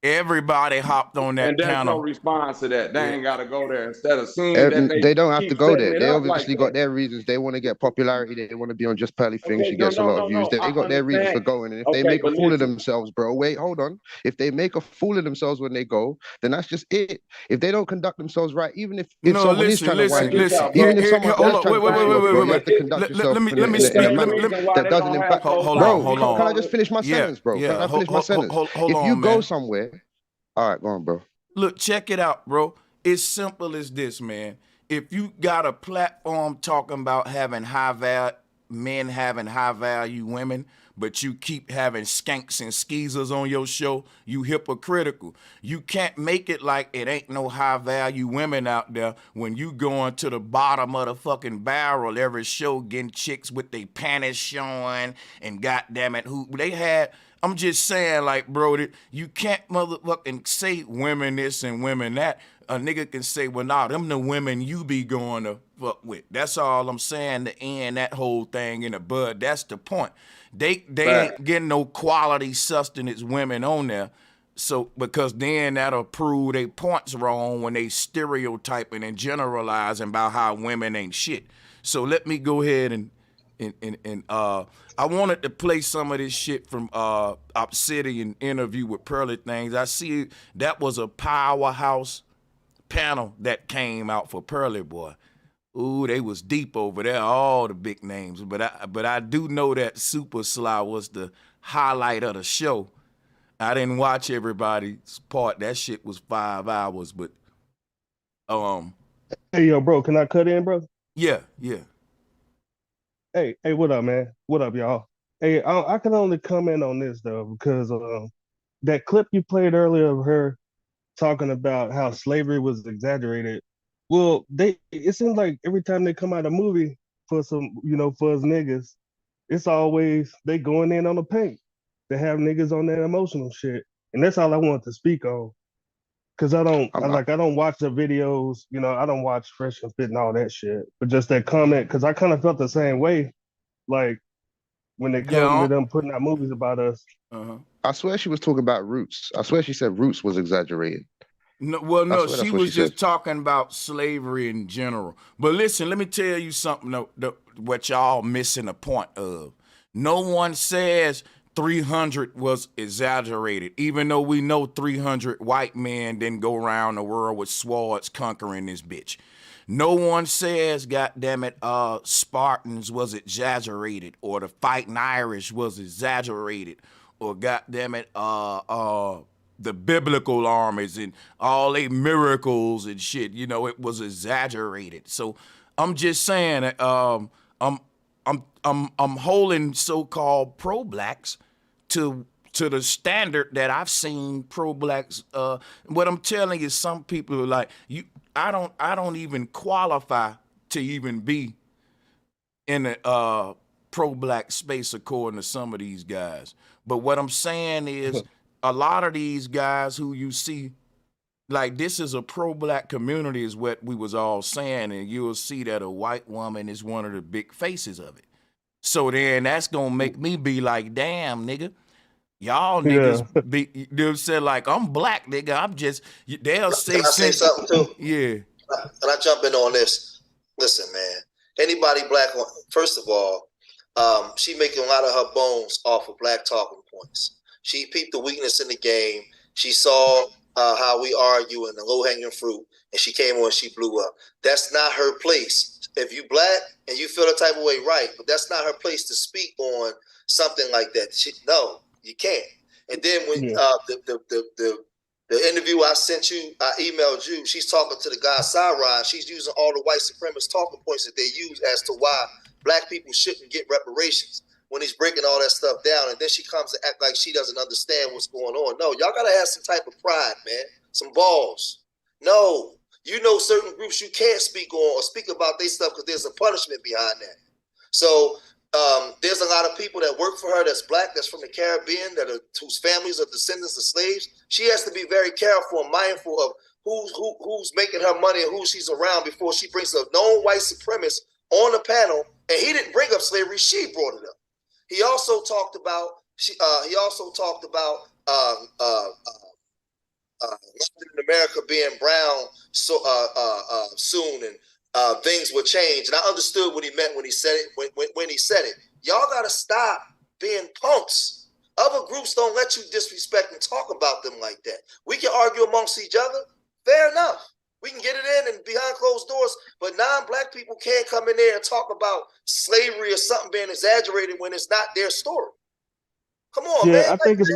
Everybody hopped on that and that's panel. your response to that. They ain't got to go there instead of seeing that They don't have to go there. They obviously like got their reasons. They want to get popularity. They want to be on just Pearly things. Okay, She gets a lot of views. They got their reasons for going. And if they make a fool of themselves, bro, wait, hold on. If they make a fool of themselves when they go, then that's just it. If they don't conduct themselves right, even if someone is trying to wind you, even if someone is trying to push you off, bro, you have to conduct yourself in a manner that doesn't impact. Bro, can I just finish my sentence, bro? Can I finish my sentence? If you go somewhere, all right, go on, bro. Look, check it out, bro. It's simple as this, man. If you got a platform talking about having men having high value women, but you keep having skanks and skeezers on your show, you hypocritical. You can't make it like it ain't no high value women out there when you going to the bottom of the fucking barrel every show getting chicks with their panties showing and goddamn it, who they had. I'm just saying, like, bro, that you can't motherfucking say women this and women that. A nigga can say, well, nah, them the women you be going to fuck with. That's all I'm saying to end that whole thing in the bud. That's the point. They ain't getting no quality sustenance women on there. So, because then that'll prove they points wrong when they stereotyping and generalizing about how women ain't shit. So let me go ahead and I wanted to play some of this shit from Obsidian interview with Pearly things. I see that was a powerhouse panel that came out for Pearly, boy. Ooh, they was deep over there, all the big names. But I do know that Super Sly was the highlight of the show. I didn't watch everybody's part. That shit was 5 hours, but Hey, yo, bro, can I cut in, bro? Yeah. Hey, what up, man? What up, y'all? Hey, I can only comment on this though because that clip you played earlier of her talking about how slavery was exaggerated. Well, it seems like every time they come out a movie for some, for us niggas, it's always they going in on the paint. They have niggas on that emotional shit. And that's all I wanted to speak on. Cause I don't watch the videos, I don't watch Fresh and Fit and all that shit. But just that comment, cause I kind of felt the same way. Like when they come to them putting out movies about us. I swear she was talking about Roots. I swear she said Roots was exaggerated. No, well, no, she was just talking about slavery in general. But listen, let me tell you something. What y'all missing the point of. No one says 300 was exaggerated, even though we know 300 white men didn't go around the world with swords conquering this bitch. No one says, goddammit, Spartans was exaggerated, or the fighting Irish was exaggerated, or goddammit, the biblical armies and all they miracles and shit, it was exaggerated. So I'm just saying, I'm holding so-called pro-blacks to the standard that I've seen pro-blacks. What I'm telling you, some people are like, I don't even qualify to even be in a pro-black space according to some of these guys. But what I'm saying is, a lot of these guys who you see, like, this is a pro-black community is what we was all saying, and you'll see that a white woman is one of the big faces of it. So then that's gonna make me be like, damn, nigga, y'all niggas they'll say like, I'm black, nigga. I'm just, they'll say, can I say something too? Yeah. Can I jump in on this? Listen, man, anybody black, first of all, she making a lot of her bones off of black talking points. She peeped the weakness in the game. She saw how we argue and the low-hanging fruit, and she came on and she blew up. That's not her place. If you black and you feel the type of way, right, but that's not her place to speak on something like that. No, you can't. And then when the interview I sent you, I emailed you, she's talking to the guy Sarai. She's using all the white supremacist talking points that they use as to why black people shouldn't get reparations, when he's breaking all that stuff down, and then she comes to act like she doesn't understand what's going on. No, y'all gotta have some type of pride, man. Some balls. No, certain groups you can't speak on or speak about their stuff because there's a punishment behind that. So there's a lot of people that work for her that's black, that's from the Caribbean, whose families are descendants of slaves. She has to be very careful and mindful of who's making her money and who she's around before she brings a known white supremacist on the panel. And he didn't bring up slavery; she brought it up. He also talked about London and America being brown soon, and things would change. And I understood what he meant when he said it. When he said it, y'all gotta stop being punks. Other groups don't let you disrespect and talk about them like that. We can argue amongst each other. Fair enough. We can get it in and behind closed doors, but non-black people can't come in there and talk about slavery or something being exaggerated when it's not their story. Come on, man. I think it's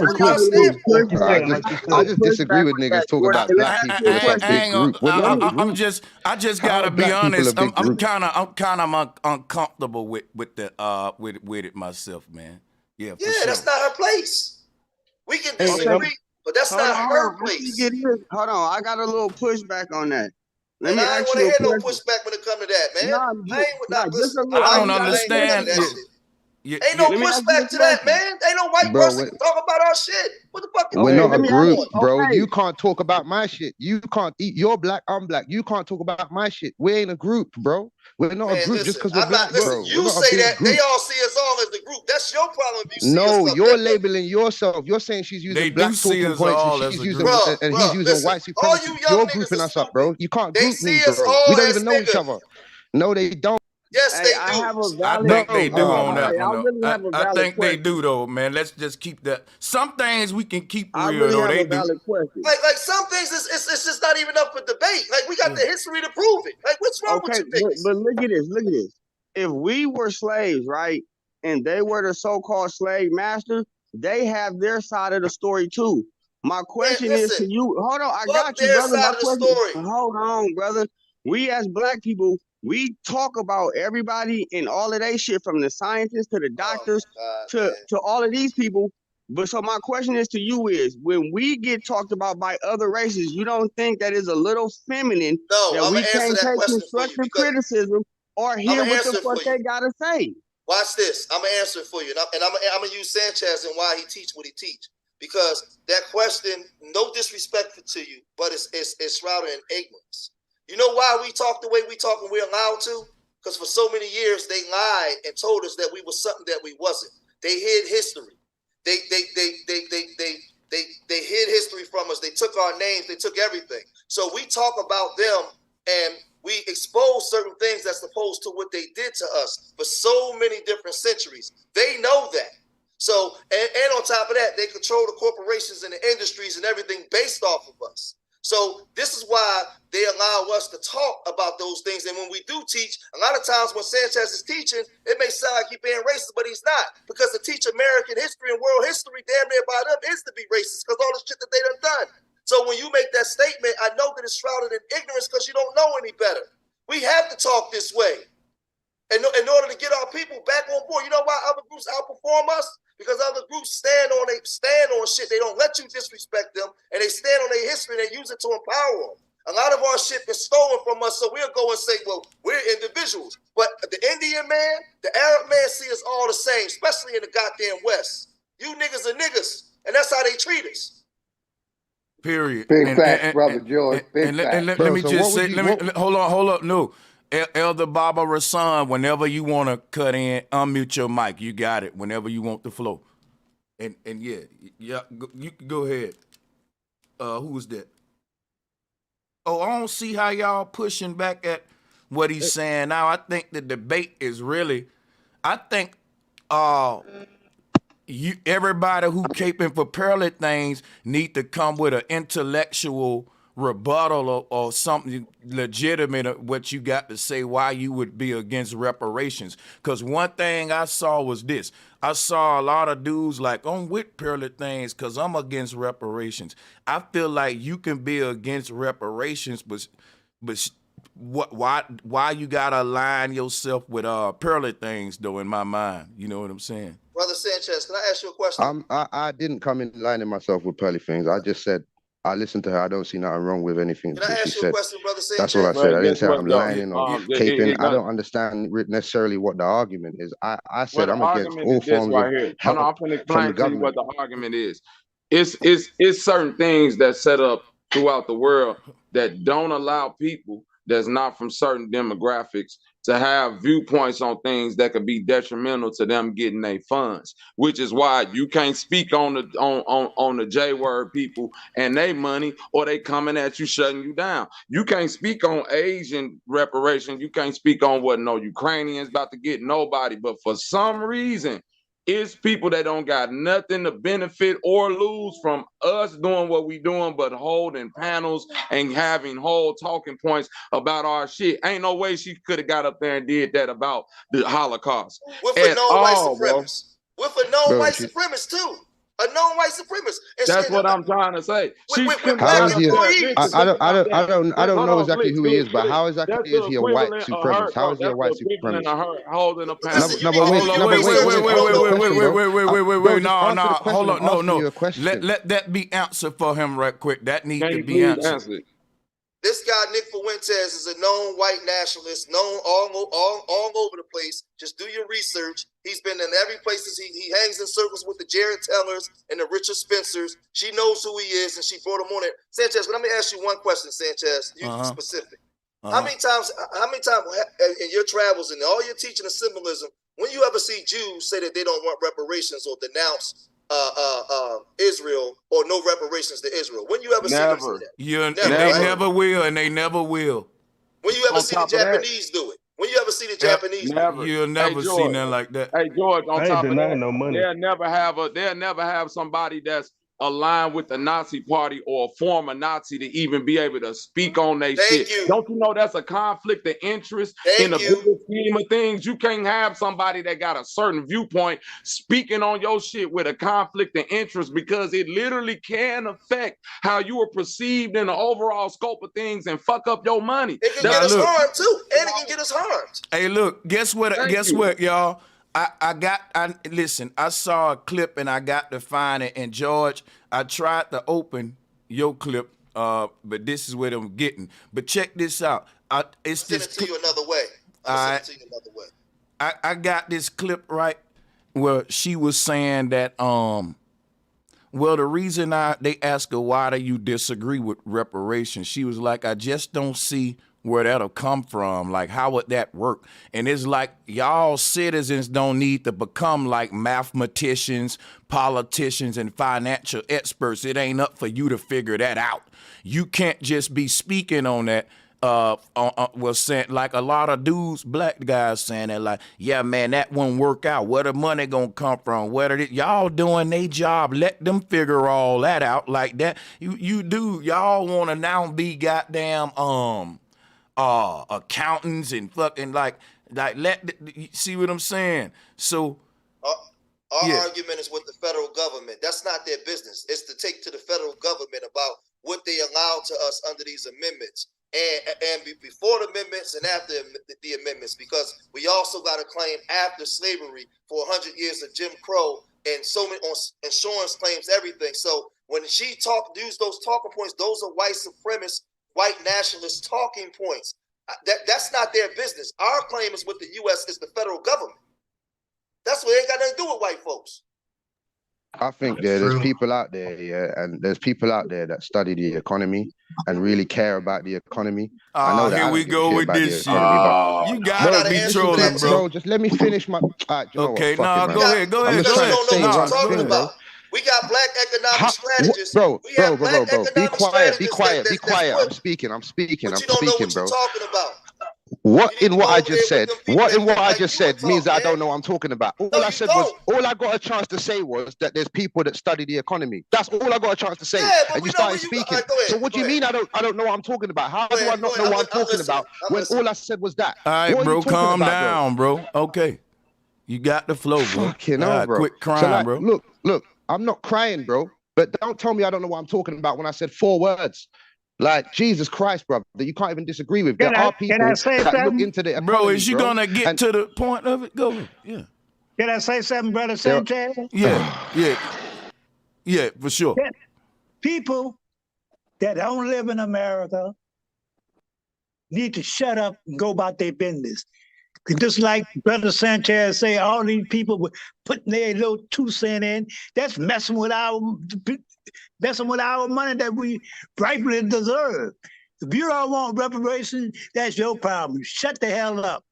I just disagree with niggas talking about black people as a big group. We're not a group. I just gotta be honest. I'm kind of uncomfortable with it myself, man. Yeah, sure. That's not her place. We can disagree, but that's not her place. Hold on, I got a little pushback on that. I ain't want to hear no pushback when it come to that, man. I don't understand. Ain't no pushback to that, man. Ain't no white person can talk about our shit. What the fuck? We're not a group, bro. You can't talk about my shit. You can't eat. You're black. I'm black. You can't talk about my shit. We ain't a group, bro. We're not a group just because we're black, bro. You say that they all see us all as the group. That's your problem. If you see no, us you're labeling yourself. You're saying she's using black talking points and she's using and he's using white supremacy. You're grouping us up, bro. You can't group me, bro. We don't even know each other. No, they don't. Yes, they do. I think they do on that one. I think they do though, man. Let's just keep that. Some things we can keep real though. They do. Like some things, it's just not even up for debate. Like we got the history to prove it. Like what's wrong with you niggas? But look at this. If we were slaves, right, and they were the so-called slave masters, they have their side of the story too. My question is to you. Hold on, I got you, brother. My question. Hold on, brother. We as black people, we talk about everybody and all of that shit, from the scientists to the doctors to all of these people. But so my question is to you is, when we get talked about by other races, you don't think that is a little feminine that we can't take constructive criticism or hear what the fuck they gotta say? Watch this. I'm gonna answer it for you, and I'm gonna use Sanchez and why he teach what he teach, because that question, no disrespect to you, but it's shrouded in ignorance. You know why we talk the way we talk and we're allowed to? Because for so many years they lied and told us that we were something that we wasn't. They hid history. They hid history from us. They took our names. They took everything. So we talk about them and we expose certain things that's opposed to what they did to us for so many different centuries. They know that. So, and on top of that, they control the corporations and the industries and everything based off of us. So this is why they allow us to talk about those things. And when we do teach, a lot of times when Sanchez is teaching, it may sound like he's being racist, but he's not. Because to teach American history and world history, damn near by them, is to be racist because all the shit that they done. So when you make that statement, I know that it's shrouded in ignorance because you don't know any better. We have to talk this way. And in order to get our people back on board, you know why other groups outperform us? Because other groups stand on shit. They don't let you disrespect them, and they stand on their history and they use it to empower them. A lot of our shit is stolen from us, so we'll go and say, well, we're individuals. But the Indian man, the Arab man see us all the same, especially in the goddamn West. You niggas are niggas, and that's how they treat us. Period. Big facts, brother George. Big facts. Let me just say, hold up. No. Elder Baba Rasan, whenever you want to cut in, unmute your mic. You got it whenever you want the flow. And yeah, you can go ahead. Who was that? Oh, I don't see how y'all pushing back at what he's saying now. I think the debate is really, I think everybody who caping for Pearly things need to come with an intellectual rebuttal or something legitimate of what you got to say why you would be against reparations. Because one thing I saw was this. I saw a lot of dudes like, I'm with Pearly things because I'm against reparations. I feel like you can be against reparations, but why you gotta align yourself with Pearly things though, in my mind? You know what I'm saying? Brother Sanchez, can I ask you a question? I didn't come in lining myself with Pearly things. I just said I listened to her. I don't see nothing wrong with anything that she said. That's what I said. I didn't say I'm lining or caping. I don't understand necessarily what the argument is. I said I'm against all forms of help I'm going to explain to you what government. the argument is. It's certain things that set up throughout the world that don't allow people that's not from certain demographics to have viewpoints on things that could be detrimental to them getting their funds, which is why you can't speak on the J-word people and their money, or they coming at you, shutting you down. You can't speak on Asian reparation. You can't speak on what no Ukrainians about to get, nobody. But for some reason, it's people that don't got nothing to benefit or lose from us doing what we doing, but holding panels and having whole talking points about our shit. Ain't no way she could have got up there and did that about the Holocaust. With a known white supremacist. With a known white supremacist too. A known white supremacist. That's what I'm trying to say. How is he? I don't know exactly who he is, but how exactly is he a white supremacist? How is he a white supremacist? Holding a panel. Wait. No. Hold on. No. Let that be answered for him right quick. That needs to be answered. This guy, Nick Fuentes, is a known white nationalist, known all over the place. Just do your research. He's been in every place. He hangs in circles with the Jared Tellers and the Richard Spencers. She knows who he is, and she brought him on it. Sanchez, let me ask you one question, Sanchez. You specific. How many times in your travels and all your teaching of symbolism, when you ever see Jews say that they don't want reparations or denounce Israel or no reparations to Israel? When you ever see them say that? They never will, and they never will. When you ever see the Japanese do it? When you ever see the Japanese do it? You'll never see nothing like that. Hey George, on top of that, no money. They'll never have somebody that's aligned with the Nazi party or a former Nazi to even be able to speak on their shit. Don't you know that's a conflict of interest in the bigger scheme of things? You can't have somebody that got a certain viewpoint speaking on your shit with a conflict of interest, because it literally can affect how you are perceived in the overall scope of things and fuck up your money. It can get us harmed too, and it can get us harmed. Hey, look, guess what, y'all? Listen, I saw a clip and I got to find it. And George, I tried to open your clip, but this is what I'm getting. But check this out. It's Send this it to you another way. Send it to you another way. I got this clip right where she was saying that well, the reason they asked her why do you disagree with reparations, she was like, I just don't see where that'll come from. Like, how would that work? And it's like, y'all citizens don't need to become like mathematicians, politicians, and financial experts. It ain't up for you to figure that out. You can't just be speaking on that. Was saying, like a lot of dudes, black guys saying that, like, yeah, man, that won't work out. Where the money gonna come from? Where y'all doing their job? Let them figure all that out like that. Y'all want to now be goddamn accountants and fucking like see what I'm saying? So our argument is with the federal government. That's not their business. It's to take to the federal government about what they allow to us under these amendments. And before the amendments and after the amendments, because we also got a claim after slavery for 100 years of Jim Crow and so many on insurance claims, everything. So when she use those talking points, those are white supremacist, white nationalist talking points. That's not their business. Our claim is with the U.S. is the federal government. That's what ain't got nothing to do with white folks. I think there's people out there, and there's people out there that study the economy and really care about the economy. I know that. Here we go with this shit. You gotta be trolling, bro. Just let me finish my. Okay, no, go ahead. We got black economic strategists. Bro. Be quiet. I'm speaking, But you don't know what bro. you're talking about. What I just said means that I don't know what I'm talking about. All I got a chance to say was that there's people that study the economy. That's all I got a chance to say. And you started speaking. So what do you mean I don't know what I'm talking about? How do I not know what I'm talking about when all I said was that? All right, bro, calm down, bro. Okay. You got the flow, bro. Fucking hell, bro. Quit crying, bro. Look, I'm not crying, bro. But don't tell me I don't know what I'm talking about when I said 4 words. Like, Jesus Christ, brother, that you can't even disagree with. There are people that look into the economy, bro. Is you gonna get to the point of it? Go ahead. Yeah. Can I say something, Brother Sanchez? Yeah, for sure. People that don't live in America need to shut up and go about their business. Just like Brother Sanchez say, all these people putting their little 2 cents in, that's messing with our money that we rightfully deserve. If you don't want reparations, that's your problem. Shut the hell up.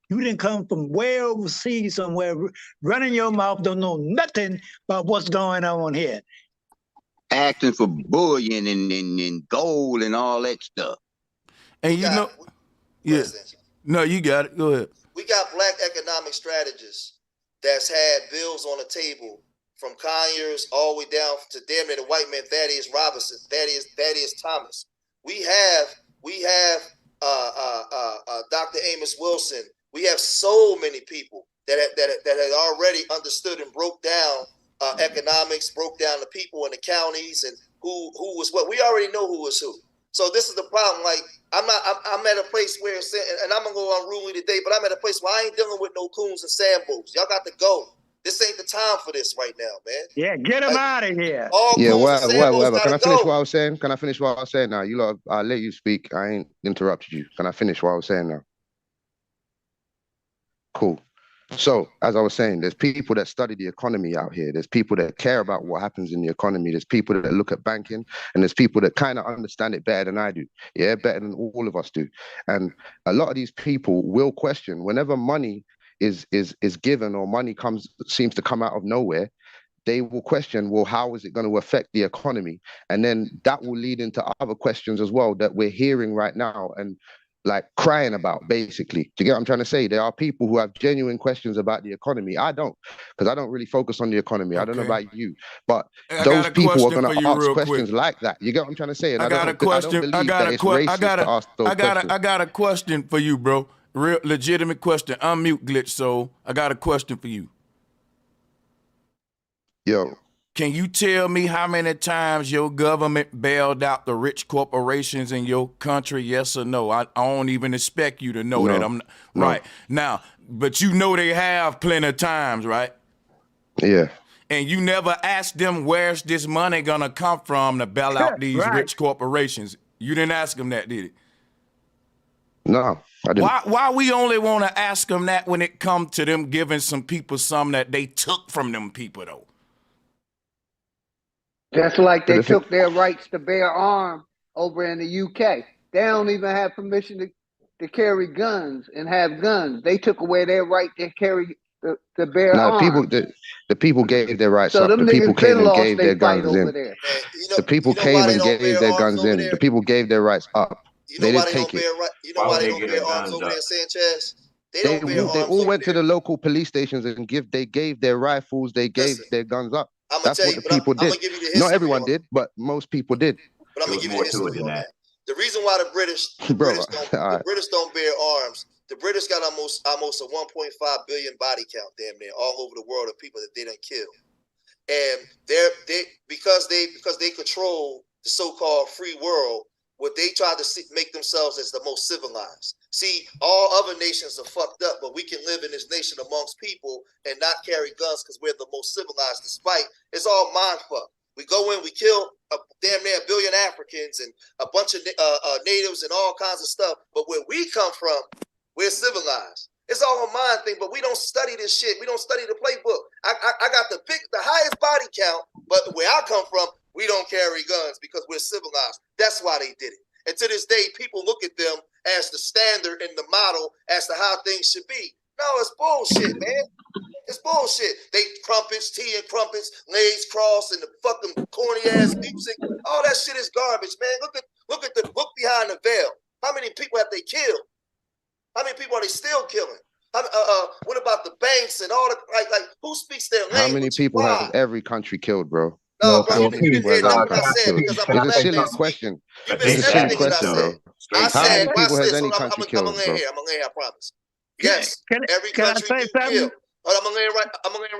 You didn't come from way overseas somewhere, running your mouth, don't know nothing about what's going on here. Acting for bullion and gold and all that stuff. And you know, no, you got it. Go ahead. We got black economic strategists that's had bills on the table from Conyers all the way down to damn near the white man Thaddeus Robinson, Thaddeus Thomas. We have Dr. Amos Wilson. We have so many people that had already understood and broke down economics, broke down the people in the counties and who was what. We already know who was who. So this is the problem. Like I'm at a place where it's, and I'm gonna go unruly today, but I'm at a place where I ain't dealing with no coons and sambos. Y'all got to go. This ain't the time for this right now, man. Yeah, get them out of here. Whatever. Can I finish what I was saying? Can I finish what I was saying now? You lot, I'll let you speak. I ain't interrupted you. Can I finish what I was saying now? Cool. So, as I was saying, there's people that study the economy out here. There's people that care about what happens in the economy. There's people that look at banking, and there's people that kind of understand it better than I do. Yeah, better than all of us do. And a lot of these people will question whenever money is given or money seems to come out of nowhere. They will question, well, how is it going to affect the economy? And then that will lead into other questions as well that we're hearing right now and like crying about, basically. Do you get what I'm trying to say? There are people who have genuine questions about the economy. I don't, because I don't really focus on the economy. I don't know about you, but those people are going to ask questions like that. You get what I'm trying to say? And I got a question. I got a question for you, bro. Real legitimate question. Unmute glitch. So I got a question for you. Yo. Can you tell me how many times your government bailed out the rich corporations in your country? Yes or no? I don't even expect you to know that. I'm not, right now, but you know they have plenty of times, right? Yeah. And you never asked them where's this money gonna come from to bail out these rich corporations. You didn't ask them that, did it? No, I didn't. Why we only want to ask them that when it comes to them giving some people something that they took from them people, though? Just like they took their rights to bear arms over in the UK. They don't even have permission to carry guns and have guns. They took away their right to carry to bear arms. The people gave their rights so up. The people came and gave their guns in. There. The people came and gave their guns in. The people gave their rights up. They didn't take it. You know why they don't bear arms over there, Sanchez? They all went to the local police stations and they gave their rifles, they gave their guns up. That's what the people did. Not everyone did, but most people did. But I'm gonna give you the history on that. The reason why the British don't bear arms, the British got almost a 1.5 billion body count, damn near, all over the world of people that they done kill. And because they control the so-called free world, what they try to make themselves as the most civilized. See, all other nations are fucked up, but we can live in this nation amongst people and not carry guns because we're the most civilized, despite it's all mind fuck. We go in, we kill damn near 1 billion Africans and a bunch of natives and all kinds of stuff. But where we come from, we're civilized. It's all a mind thing, but we don't study this shit. We don't study the playbook. I got the highest body count, but where I come from, we don't carry guns because we're civilized. That's why they did it. And to this day, people look at them as the standard and the model as to how things should be. No, it's bullshit, man. It's bullshit. They crumpets, tea and crumpets, legs crossed, and the fucking corny ass music. All that shit is garbage, man. Look behind the veil. How many people have they killed? How many people are they still killing? What about the banks and all the like? Who speaks their language? How many people has every country killed, bro? No, bro, you didn't hear nothing I said because I'm It's a silly question. It's a silly question, bro. How many people has any I'm country killed, gonna bro? land here, I promise. Yes, every country do kill. I'm gonna land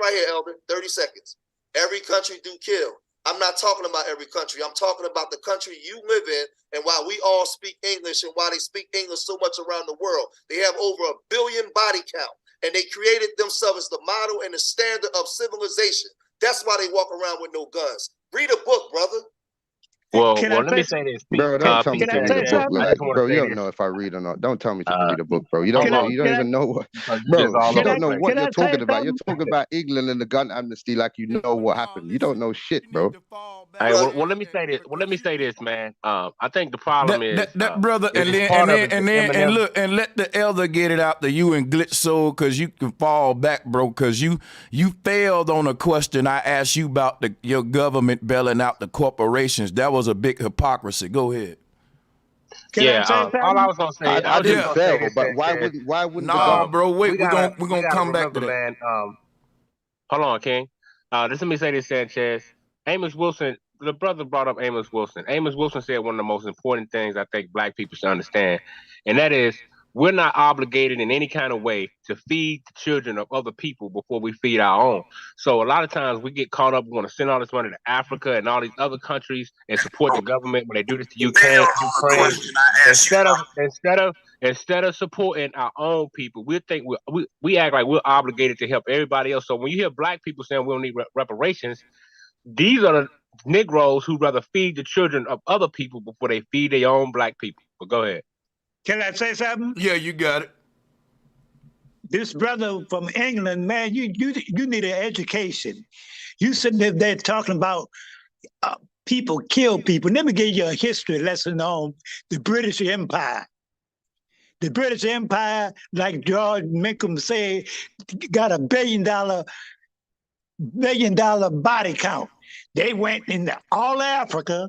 right here, Elder. 30 seconds. Every country do kill. I'm not talking about every country. I'm talking about the country you live in and why we all speak English and why they speak English so much around the world. They have over 1 billion body count and they created themselves as the model and the standard of civilization. That's why they walk around with no guns. Read a book, brother. Well, let me say this. Bro, don't tell me to read a book. Like, bro, you don't know if I read or not. Don't tell me to read a book, bro. You don't know. You don't even know what, bro. You don't know what you're talking about. You're talking about England and the gun amnesty like you know what happened. You don't know shit, bro. Hey, well, let me say this. Well, let me say this, man. I think the problem is that brother, and let the elder get it out to you and glitch soul, cause you can fall back, bro. Cause you failed on a question I asked you about your government bailing out the corporations. That was a big hypocrisy. Go ahead. All I was gonna say, I didn't fail, but why wouldn't? No, bro. Wait, we're gonna come back to that. Man, hold on, King. Just let me say this, Sanchez. Amos Wilson, the brother brought up Amos Wilson. Amos Wilson said one of the most important things I think black people should understand, and that is we're not obligated in any kind of way to feed the children of other people before we feed our own. So a lot of times we get caught up, we want to send all this money to Africa and all these other countries and support the government when they do this to Ukraine. Instead of supporting our own people, we act like we're obligated to help everybody else. So when you hear black people saying we don't need reparations, these are the Negroes who rather feed the children of other people before they feed their own black people. But go ahead. Can I say something? Yeah, you got it. This brother from England, man, you need an education. You sitting there talking about people kill people. Let me give you a history lesson on the British Empire. The British Empire, like George Minkum said, got $1 billion body count. They went into all Africa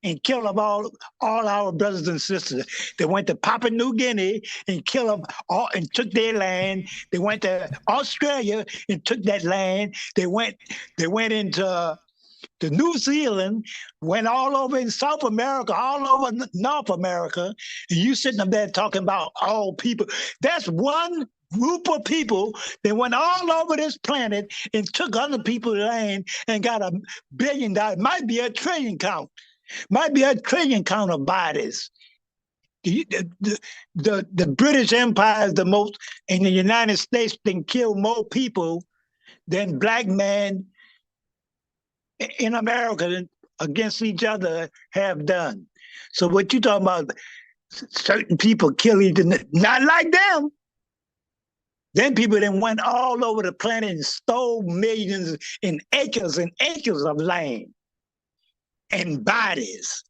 and killed them all our brothers and sisters. They went to Papua New Guinea and killed them all and took their land. They went to Australia and took that land. They went into New Zealand, went all over in South America, all over North America, and you sitting up there talking about all people. That's 1 group of people that went all over this planet and took other people's land and got $1 billion. Might be a trillion count. Might be a trillion count of bodies. The British Empire is the most, in the United States, can kill more people than black men in America against each other have done. So what you talking about, certain people kill each other, not like them. Then people then went all over the planet and stole millions and acres of land and bodies.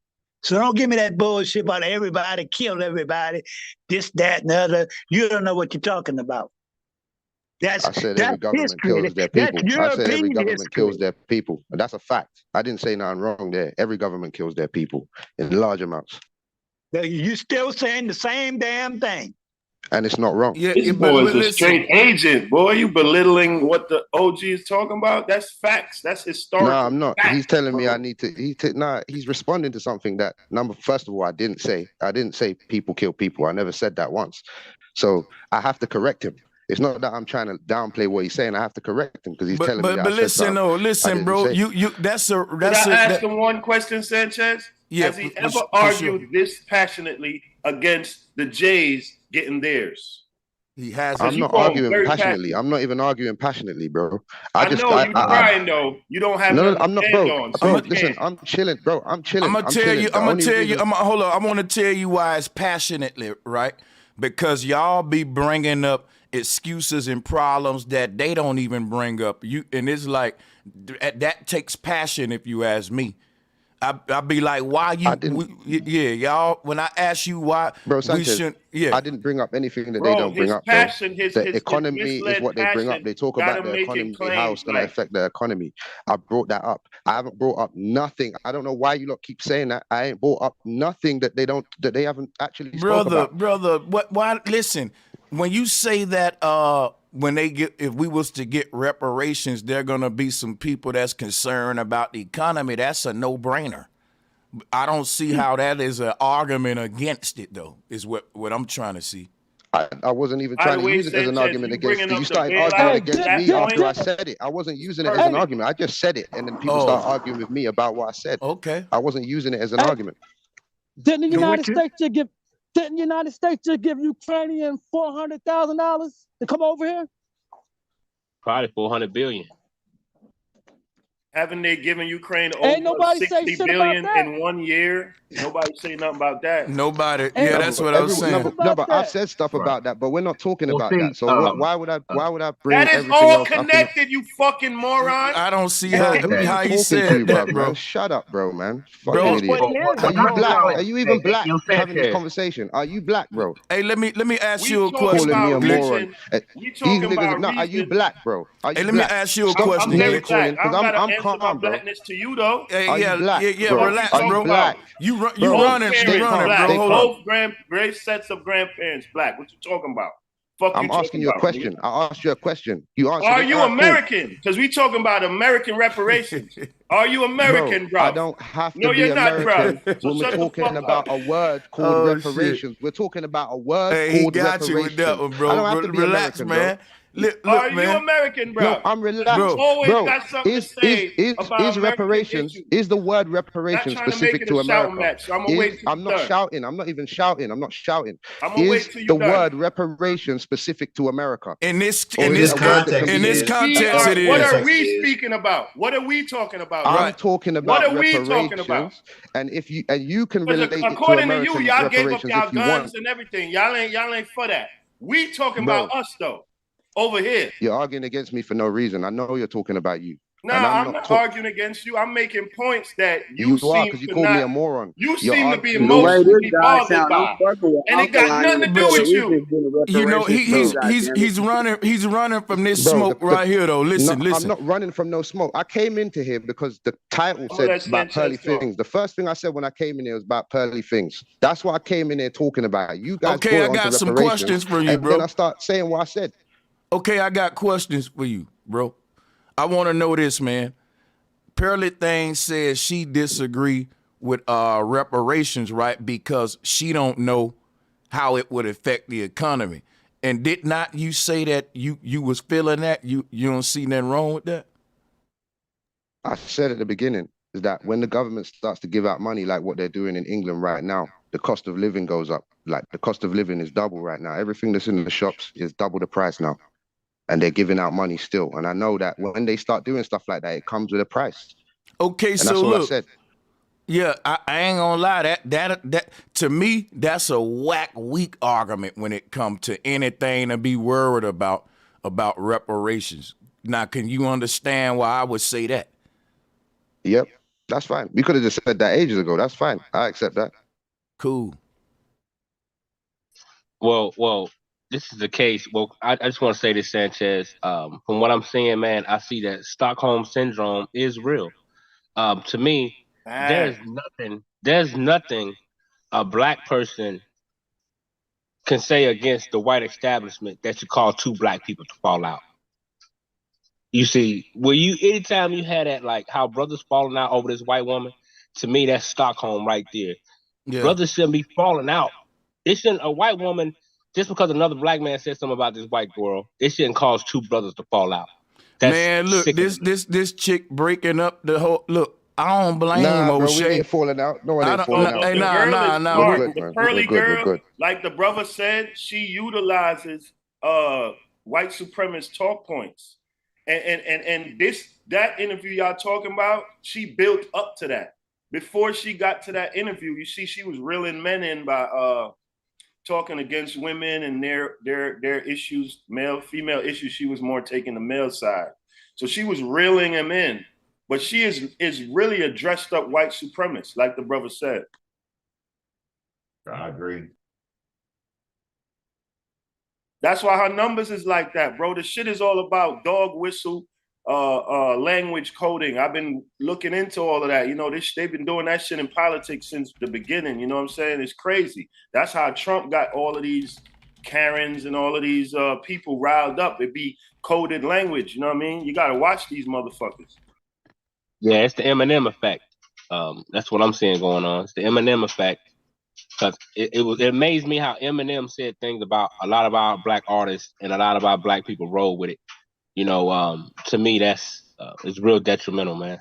So don't give me that bullshit about everybody killed everybody, this, that, and the other. You don't know what you're talking about. I said every government kills their people. I said every government kills their people. And that's a fact. I didn't say nothing wrong there. Every government kills their people in large amounts. You still saying the same damn thing. And it's not wrong. Yeah, this boy is a straight agent, boy. You belittling what the OG is talking about? That's facts. That's historical. No, I'm not. Facts, he's telling me I need to. He's responding to something that first of all, I didn't say. I didn't say people kill people. I never said that once. So I have to correct him. It's not that I'm trying to downplay what he's saying. I have to correct him because he's telling me that. But listen, bro. That's a. Can I ask him one question, Sanchez? Yeah. Has he ever argued this passionately against the Jays getting theirs? He has. I'm not arguing passionately. I'm not even arguing passionately, bro. I know you're trying though. You don't have. No, I'm not, bro. Listen, I'm chilling, bro. I'm chilling. I'm gonna tell you. Hold on. I want to tell you why it's passionately, right? Because y'all be bringing up excuses and problems that they don't even bring up. And it's like that takes passion, if you ask me. I'd be like, why you? Y'all. When I ask you why, bro, Sanchez, we shouldn't. Yeah, I didn't bring up anything that they don't bring up. The economy is what they bring up. They talk about the economy, how it's going to affect the economy. I brought that up. I haven't brought up nothing. I don't know why you lot keep saying that. I ain't brought up nothing that they haven't actually spoke about. Brother, why? Listen, when you say that, if we was to get reparations, there gonna be some people that's concerned about the economy. That's a no-brainer. I don't see how that is an argument against it, though. Is what I'm trying to see. I wasn't even trying to use it as an argument against it. You started arguing against me after I said it. I wasn't using it as an argument. I just said it, and then people start arguing with me about what I said. Okay. I wasn't using it as an argument. Didn't the United States just give Ukrainian $400,000 to come over here? Probably 400 billion. Haven't they given Ukraine over 60 billion in 1 year? Nobody say nothing about that. Nobody. Yeah, that's what I was saying. No, but I've said stuff about that, but we're not talking about that. So why would I bring that is everything all else connected, you fucking moron. I don't see how you said that, bro. Shut up, bro, man. Fucking idiot. Are you black? Are you even black having this conversation? Are you black, bro? Hey, let me ask you a question. Calling me a moron. These niggas, are you black, bro? Hey, let me ask you a question. Because I'm calm, bro. To you though. Yeah, relax, bro. You running, bro. Hold both great sets of grandparents black. What you talking about? I'm asking you a question. I asked you a question. You answered. Are you American? Because we talking about American reparations. Are you American, bro? I don't have to be American when we're talking about a word called reparations. We're talking about a word called reparations. He got you with that one, bro. I don't have to be Relax, American, man. Bro. Look, are man. you American, bro? No, I'm relaxed, bro. Is reparations? Is the word reparations specific to America? I'm not shouting. I'm not even shouting. I'm not shouting. Is the word reparations specific to America? In this context, it is. What are we speaking about? What are we talking about? I'm talking about reparations. And if you can relate it to according to American you, y'all gave up reparations y'all if you guns want. and everything. Y'all ain't for that. We talking about us though. Over here. You're arguing against me for no reason. I know you're talking about you. No, I'm not arguing against you. I'm making points that you seem because you call me a moron. You seem to be emotionally bothered by, and it got nothing to do with you. You know, he's running from this smoke right here, though. Listen. I'm not running from no smoke. I came into here because the title said about pearly things. The first thing I said when I came in here was about pearly things. That's what I came in here talking about. You guys. Okay, I got some questions for you, bro. Then I start saying what I said. Okay, I got questions for you, bro. I want to know this, man. Pearly Thing says she disagree with reparations, right? Because she don't know how it would affect the economy. And did not you say that you was feeling that? You don't see nothing wrong with that? I said at the beginning is that when the government starts to give out money like what they're doing in England right now, the cost of living goes up. Like the cost of living is double right now. Everything that's in the shops is double the price now. And they're giving out money still. And I know that when they start doing stuff like that, it comes with a price. Okay, and so that's all look. I said. Yeah, I ain't gonna lie. That to me, that's a whack, weak argument when it comes to anything to be worried about reparations. Now, can you understand why I would say that? Yep, that's fine. We could have just said that ages ago. That's fine. I accept that. Cool. Well, this is the case. Well, I just want to say this, Sanchez. From what I'm seeing, man, I see that Stockholm syndrome is real. To me, there's nothing a black person can say against the white establishment that should cause two black people to fall out. You see, anytime you had that, like how brothers falling out over this white woman, to me, that's Stockholm right there. Yeah. Brothers shouldn't be falling out. It shouldn't, a white woman, just because another black man said something about this white girl, it shouldn't cause two brothers to fall out. Man, look, this chick breaking up the whole, look, I don't blame bro, O'Shea. we ain't falling out. No one ain't falling out. Hey, The girl is nah. smart. The Pearly girl, like the brother said, she utilizes white supremacist talk points. And that interview y'all talking about, she built up to that. Before she got to that interview, you see, she was reeling men in by talking against women and their issues, female issues. She was more taking the male side. So she was reeling him in. But she is really a dressed up white supremacist, like the brother said. I agree. That's why her numbers is like that, bro. The shit is all about dog whistle, language coding. I've been looking into all of that. You know, they've been doing that shit in politics since the beginning. You know what I'm saying? It's crazy. That's how Trump got all of these Karens and all of these people riled up. It be coded language. You know what I mean? You got to watch these motherfuckers. Yeah, it's the Eminem effect. That's what I'm seeing going on. It's the Eminem effect. Because it amazed me how Eminem said things about a lot of our black artists and a lot of our black people roll with it. You know, to me, it's real detrimental, man.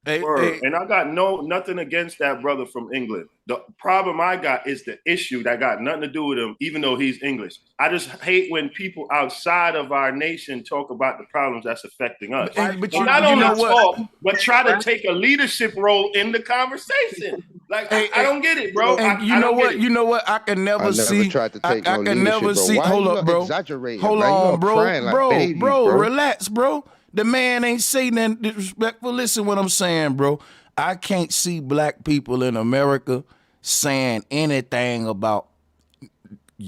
And I got nothing against that brother from England. The problem I got is the issue that got nothing to do with him, even though he's English. I just hate when people outside of our nation talk about the problems that's affecting us. But not only talk, but try to take a leadership role in the conversation. Like, I don't get it, bro. And you know what? I can never see. Tried to take I can never see. Why Hold you up, bro. Exaggerating, Hold on, bro. Like babies, bro. Relax, bro. The man ain't saying nothing disrespectful. Listen what I'm saying, bro. I can't see black people in America saying anything about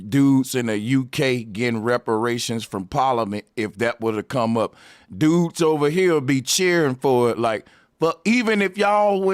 dudes in the UK getting reparations from Parliament if that were to come up. Dudes over here will be cheering for it, like, but even if y'all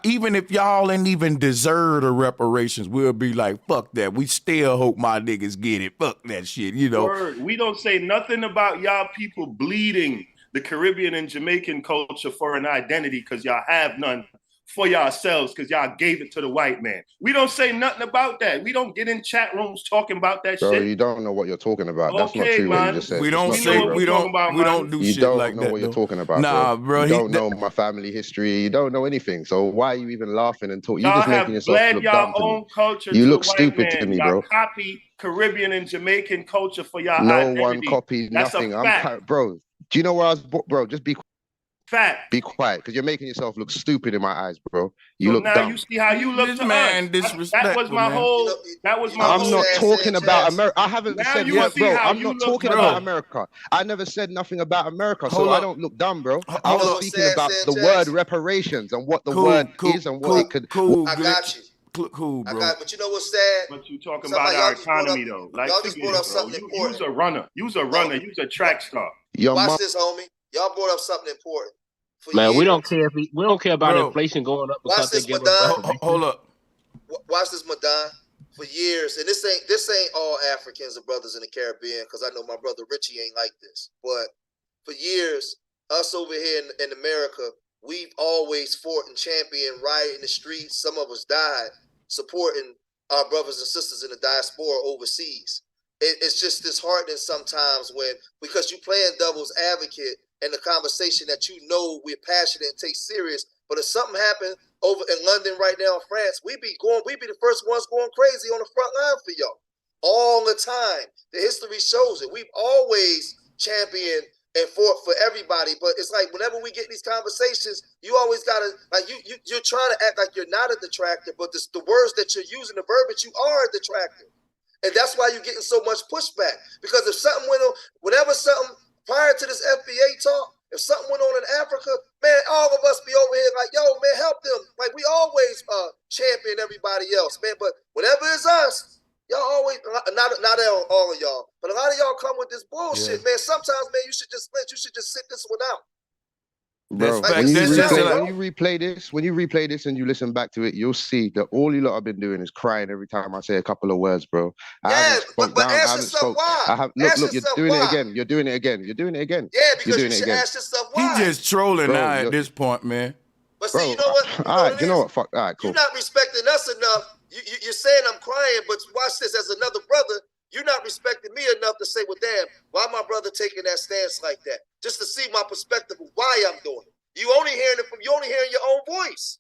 even if y'all ain't even deserve the reparations, we'll be like, fuck that. We still hope my niggas get it. Fuck that shit, you know. Word. We don't say nothing about y'all people bleeding the Caribbean and Jamaican culture for an identity because y'all have none for yourselves because y'all gave it to the white man. We don't say nothing about that. We don't get in chat rooms talking about that shit. You don't know what you're talking about. That's not Okay, true man. what you just said. We don't do you shit don't like know that. what you're talking about. Nah, bro. You don't know my family history. You don't know anything. So why are you even laughing and talking? You're Y'all just making yourself bled look y'all dumb to own me. culture You to look the white stupid man. to me, y'all bro. copy Caribbean and Jamaican culture for y'all No identity. one copied That's nothing. a fact. Bro, do you know where I was, bro? Just be fact. Be quiet, because you're making yourself look stupid in my eyes, bro. You So look now dumb. you see how you look This to man us. disrespectful, That was my man. whole. That was my I'm whole. not talking about America. I haven't Now said, you see bro. how I'm you not look talking to about us. America. I never said nothing about America, so Hold I up. don't look dumb, bro. I Hold was up. speaking about the word reparations and what the Cool, word cool, is and what cool, it could. cool. I got you. Cool, bro. I got, but you know what's sad? But you talking Something about like our y'all just brought economy up- though. Like y'all just forget brought it, up bro. something You's important. a runner. You's a runner. You's a track star. Watch this, homie. Y'all brought up something important. For Man, years, we don't care about Bro. inflation going up Watch because they this, give us Madon. reparations. Hold up. Watch this, Madon. For years, and this ain't all Africans and brothers in the Caribbean, because I know my brother Richie ain't like this. But for years, us over here in America, we've always fought and championed riot in the streets. Some of us died supporting our brothers and sisters in the diaspora overseas. it's just disheartening sometimes because you playing devil's advocate in the conversation that we're passionate and take serious. But if something happened over in London right now in France, we be the first ones going crazy on the front line for y'all all the time. The history shows it. We've always championed and fought for everybody. But it's like whenever we get these conversations, you always gotta you're trying to act like you're not a detractor, but the words that you're using, the verbiage, you are a detractor. And that's why you're getting so much pushback. Because if something went on, prior to this FBA talk, if something went on in Africa, man, all of us be over here like, yo, man, help them. Like we always champion everybody else, man. But whenever it's us, y'all always, not all of y'all, but a lot of y'all come with this bullshit, man. Sometimes, man, you should just sit this one out. Bro, Like, when you replay this and you listen back to it, you'll see that all you lot have been doing is crying every time I say a couple of words, bro. But ask yourself why. Look, you're doing it again. You're doing it again. Yeah, because you should ask yourself why. He's just trolling now at this point, man. But see, you know what? You know what? Fuck. All right, cool. You're not respecting us enough. You're saying I'm crying, but watch this as another brother. You're not respecting me enough to say, well, damn, why my brother taking that stance like that? Just to see my perspective of why I'm doing it. You only hearing your own voice.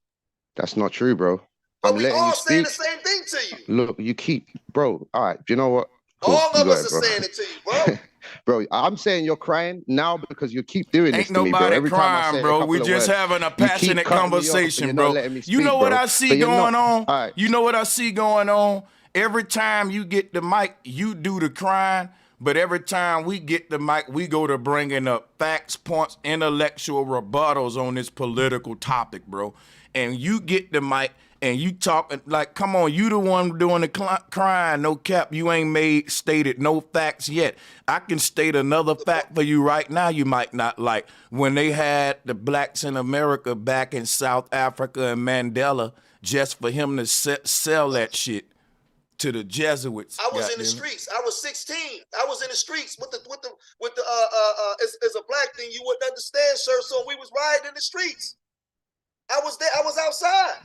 That's not true, bro. But we all saying the same thing to you. Look, you keep, bro. All right, do you know what? Cool. All of us are saying it to you, bro. Bro, I'm saying you're crying now because you keep doing this Ain't to me, bro. nobody Every crying, time I say bro. We just having a passionate conversation, bro. You know what I see going on? You know what I see going on? Every time you get the mic, you do the crying. But every time we get the mic, we go to bringing up facts, points, intellectual rebuttals on this political topic, bro. And you get the mic and you talking like, come on, you the one doing the crying, no cap. You ain't stated no facts yet. I can state another fact for you right now you might not like. When they had the blacks in America back in South Africa and Mandela, just for him to sell that shit to the Jesuits. I was in the streets. I was 16. I was in the streets with the it's a black thing you wouldn't understand, sir. So we was riding in the streets. I was there. I was outside.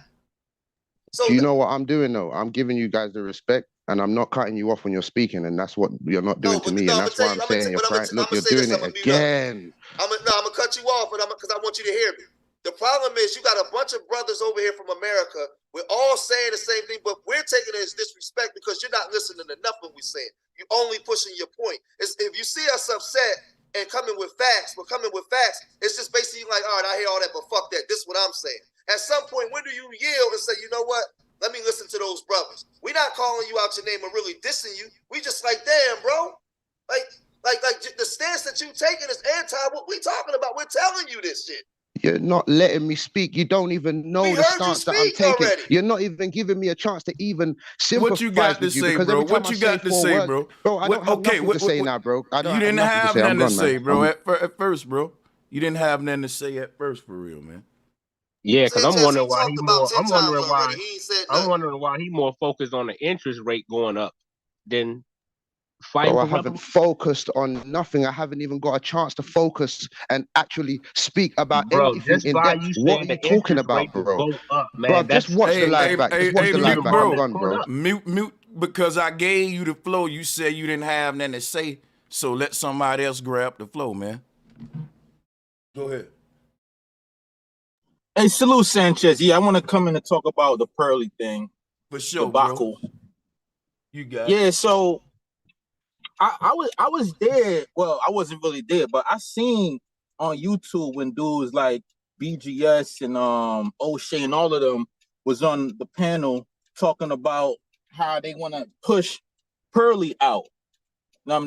So do you know what I'm doing though? I'm giving you guys the respect, and I'm not cutting you off when you're speaking, and that's what you're not doing to me, and that's why I'm saying you're crying. Look, you're doing it again. I'm gonna cut you off, because I want you to hear me. The problem is you got a bunch of brothers over here from America. We're all saying the same thing, but we're taking it as disrespect because you're not listening enough what we're saying. You're only pushing your point. If you see us upset and coming with facts, it's just basically like, all right, I hear all that, but fuck that. This is what I'm saying. At some point, when do you yield and say, you know what? Let me listen to those brothers. We're not calling you out your name or really dissing you. We just like, damn, bro. Like the stance that you taking is anti what we talking about. We're telling you this shit. You're not letting me speak. You don't even know the stance that I'm taking. Already. You're not even giving me a chance to even sympathize what you got with to you. say, bro? What you got to say, bro? Bro, I don't have nothing to say now, bro. You didn't have nothing to say, bro, at first, bro. You didn't have nothing to say at first, for real, man. Yeah, because I'm wondering why he more focused on the interest rate going up than fighting. Bro, I haven't focused on nothing. I haven't even got a chance to focus and actually speak about anything in depth. What are you talking about, bro? Bro, just watch the live back. Just watch the live back. I'm done, bro. Mute, because I gave you the flow. You said you didn't have nothing to say, so let somebody else grab the flow, man. Go ahead. Hey, salute, Sanchez. Yeah, I want to come in and talk about the Pearly thing. For sure, debacle. Bro. You got it. Yeah, so I was there. Well, I wasn't really there, but I seen on YouTube when dudes like BGS and O'Shea and all of them was on the panel talking about how they want to push Pearly out. Now,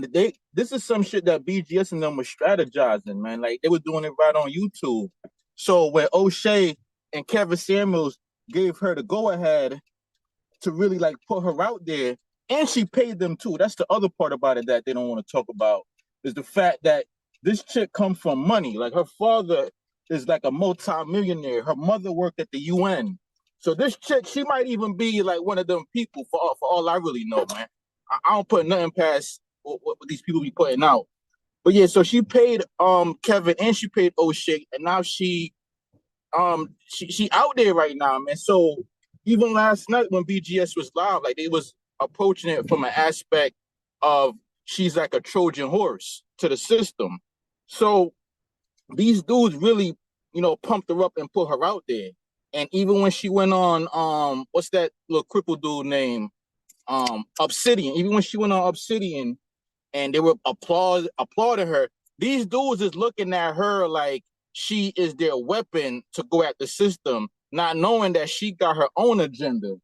this is some shit that BGS and them were strategizing, man. Like they were doing it right on YouTube. So when O'Shea and Kevin Samuels gave her the go-ahead to really like put her out there, and she paid them too. That's the other part about it that they don't want to talk about, is the fact that this chick comes from money. Like her father is like a multi-millionaire. Her mother worked at the UN. So this chick, she might even be like one of them people for all I really know, man. I don't put nothing past what these people be putting out. But yeah, so she paid Kevin and she paid O'Shea, and now she out there right now, man. So even last night when BGS was live, like they was approaching it from an aspect of she's like a Trojan horse to the system. So these dudes really, pumped her up and put her out there. And even when she went on, what's that little crippled dude name? Obsidian. Even when she went on Obsidian and they were applauding her, these dudes is looking at her like she is their weapon to go at the system, not knowing that she got her own agenda.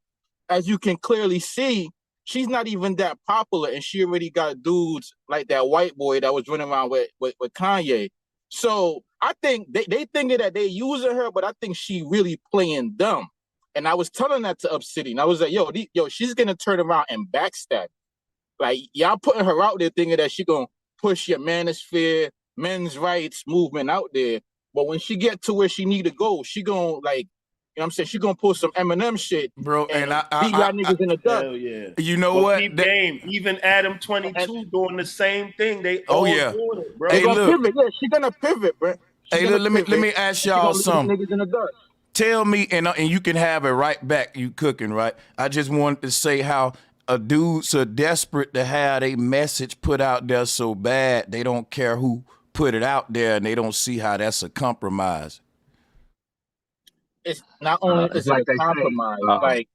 As you can clearly see, she's not even that popular, and she already got dudes like that white boy that was running around with Kanye. So I think they thinking that they using her, but I think she really playing dumb. And I was telling that to Obsidian. I was like, yo, she's gonna turn around and backstab. Like, y'all putting her out there thinking that she gonna push your manosphere, men's rights movement out there. But when she get to where she need to go, she gonna like, what I'm saying, she gonna pull some Eminem shit, bro, and I beat y'all niggas in the dust. Hell yeah. You know what? Game, even Adam 22 doing the same thing. They Oh, all yeah. doing it, bro. Hey, look. Pivot. Yeah, she gonna pivot, bro. Hey, look, let me ask y'all something. Niggas in the dust. Tell me, and you can have it right back. You cooking, right? I just wanted to say how a dude so desperate to have a message put out there so bad they don't care who put it out there, and they don't see how that's a compromise. It's not only is it a compromise. Like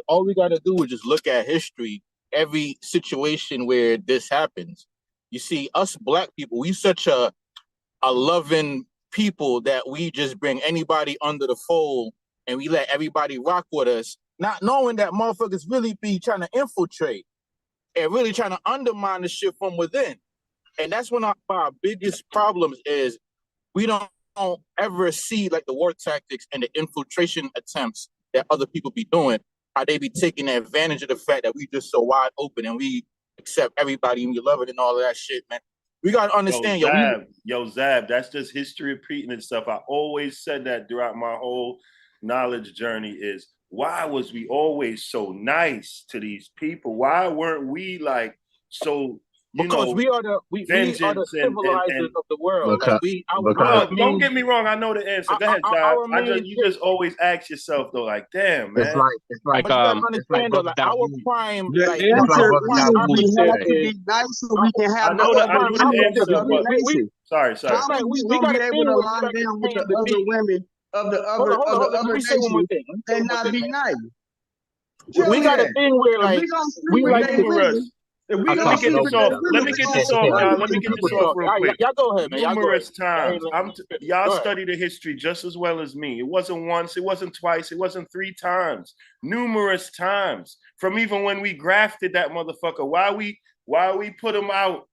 all we gotta do is just look at history. Every situation where this happens, you see, us black people, we such a loving people that we just bring anybody under the fold and we let everybody rock with us, not knowing that motherfuckers really be trying to infiltrate and really trying to undermine the shit from within. And that's one of our biggest problems is we don't ever see like the war tactics and the infiltration attempts that other people be doing, how they be taking advantage of the fact that we just so wide open and we accept everybody and we love it and all of that shit, man. We gotta understand, Zab, that's just history repeating itself. I always said that throughout my whole knowledge journey is why was we always so nice to these people? Why weren't we like so? Because we are the civilizers of the world. Don't get me wrong. I know the answer. Go ahead, Zab. You just always ask yourself though, like, damn, man. It's like our prime. The answer we have to be nice so we can have the answer. Sorry. How we gonna be able to lie down with the other women of the other nations and not be nice? We got a thing where like we like to. Let me get this off, y'all. Let me get this off real quick. Y'all go ahead, man. Numerous times. Y'all study the history just as well as me. It wasn't once, it wasn't twice, it wasn't 3 times. Numerous times. From even when we grafted that motherfucker. Why we put him out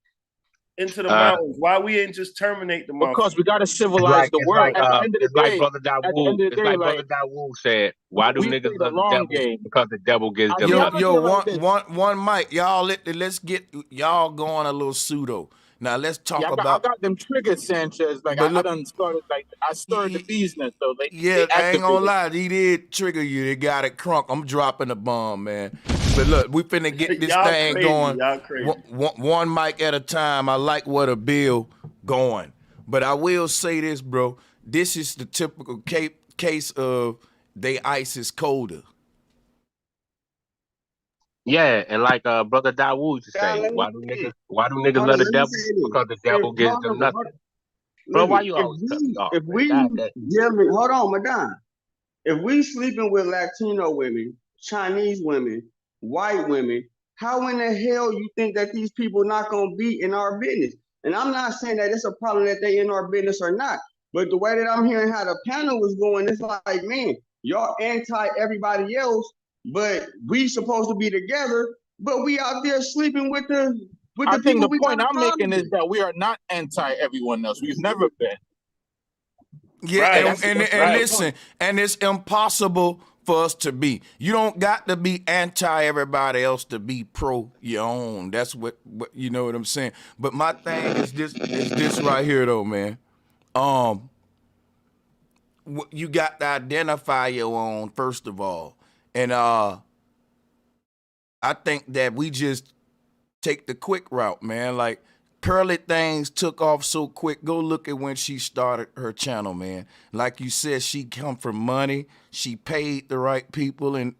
into the mountains? Why we ain't just terminate the motherfucker? Because we gotta civilize the world. At the end of the day, Brother Dawood said, why do niggas love the devil? Game. Because the devil gives them one mic. Y'all let's get y'all going a little pseudo. Now let's talk about. I got them triggers, Sanchez. Like I done started. Like I stirred the bees nest. So they I ain't gonna lie. He did trigger you. They got it crunk. I'm dropping a bomb, man. But look, we finna get this thing crazy, going. Y'all crazy. One mic at a time. I like what a bill going. But I will say this, bro. This is the typical case of they ice is colder. Yeah, and like Brother Dawood used to say, why do niggas love the devil? Because the devil gives them nothing. Bro, why you always cut me off? Hold on, Madonna. If we sleeping with Latino women, Chinese women, white women, how in the hell you think that these people not gonna be in our business? And I'm not saying that it's a problem that they in our business or not, but the way that I'm hearing how the panel was going, it's like, man, y'all anti everybody else, but we supposed to be together, but we out there sleeping with the I think the point I'm making is that we are not anti everyone else. We've never been. Yeah, right. and listen, and it's impossible for us to be. You don't got to be anti everybody else to be pro your own. That's what you know what I'm saying. But my thing is this right here though, man. You got to identify your own first of all, and I think that we just take the quick route, man. Like Pearly things took off so quick. Go look at when she started her channel, man. Like you said, she come from money. She paid the right people, and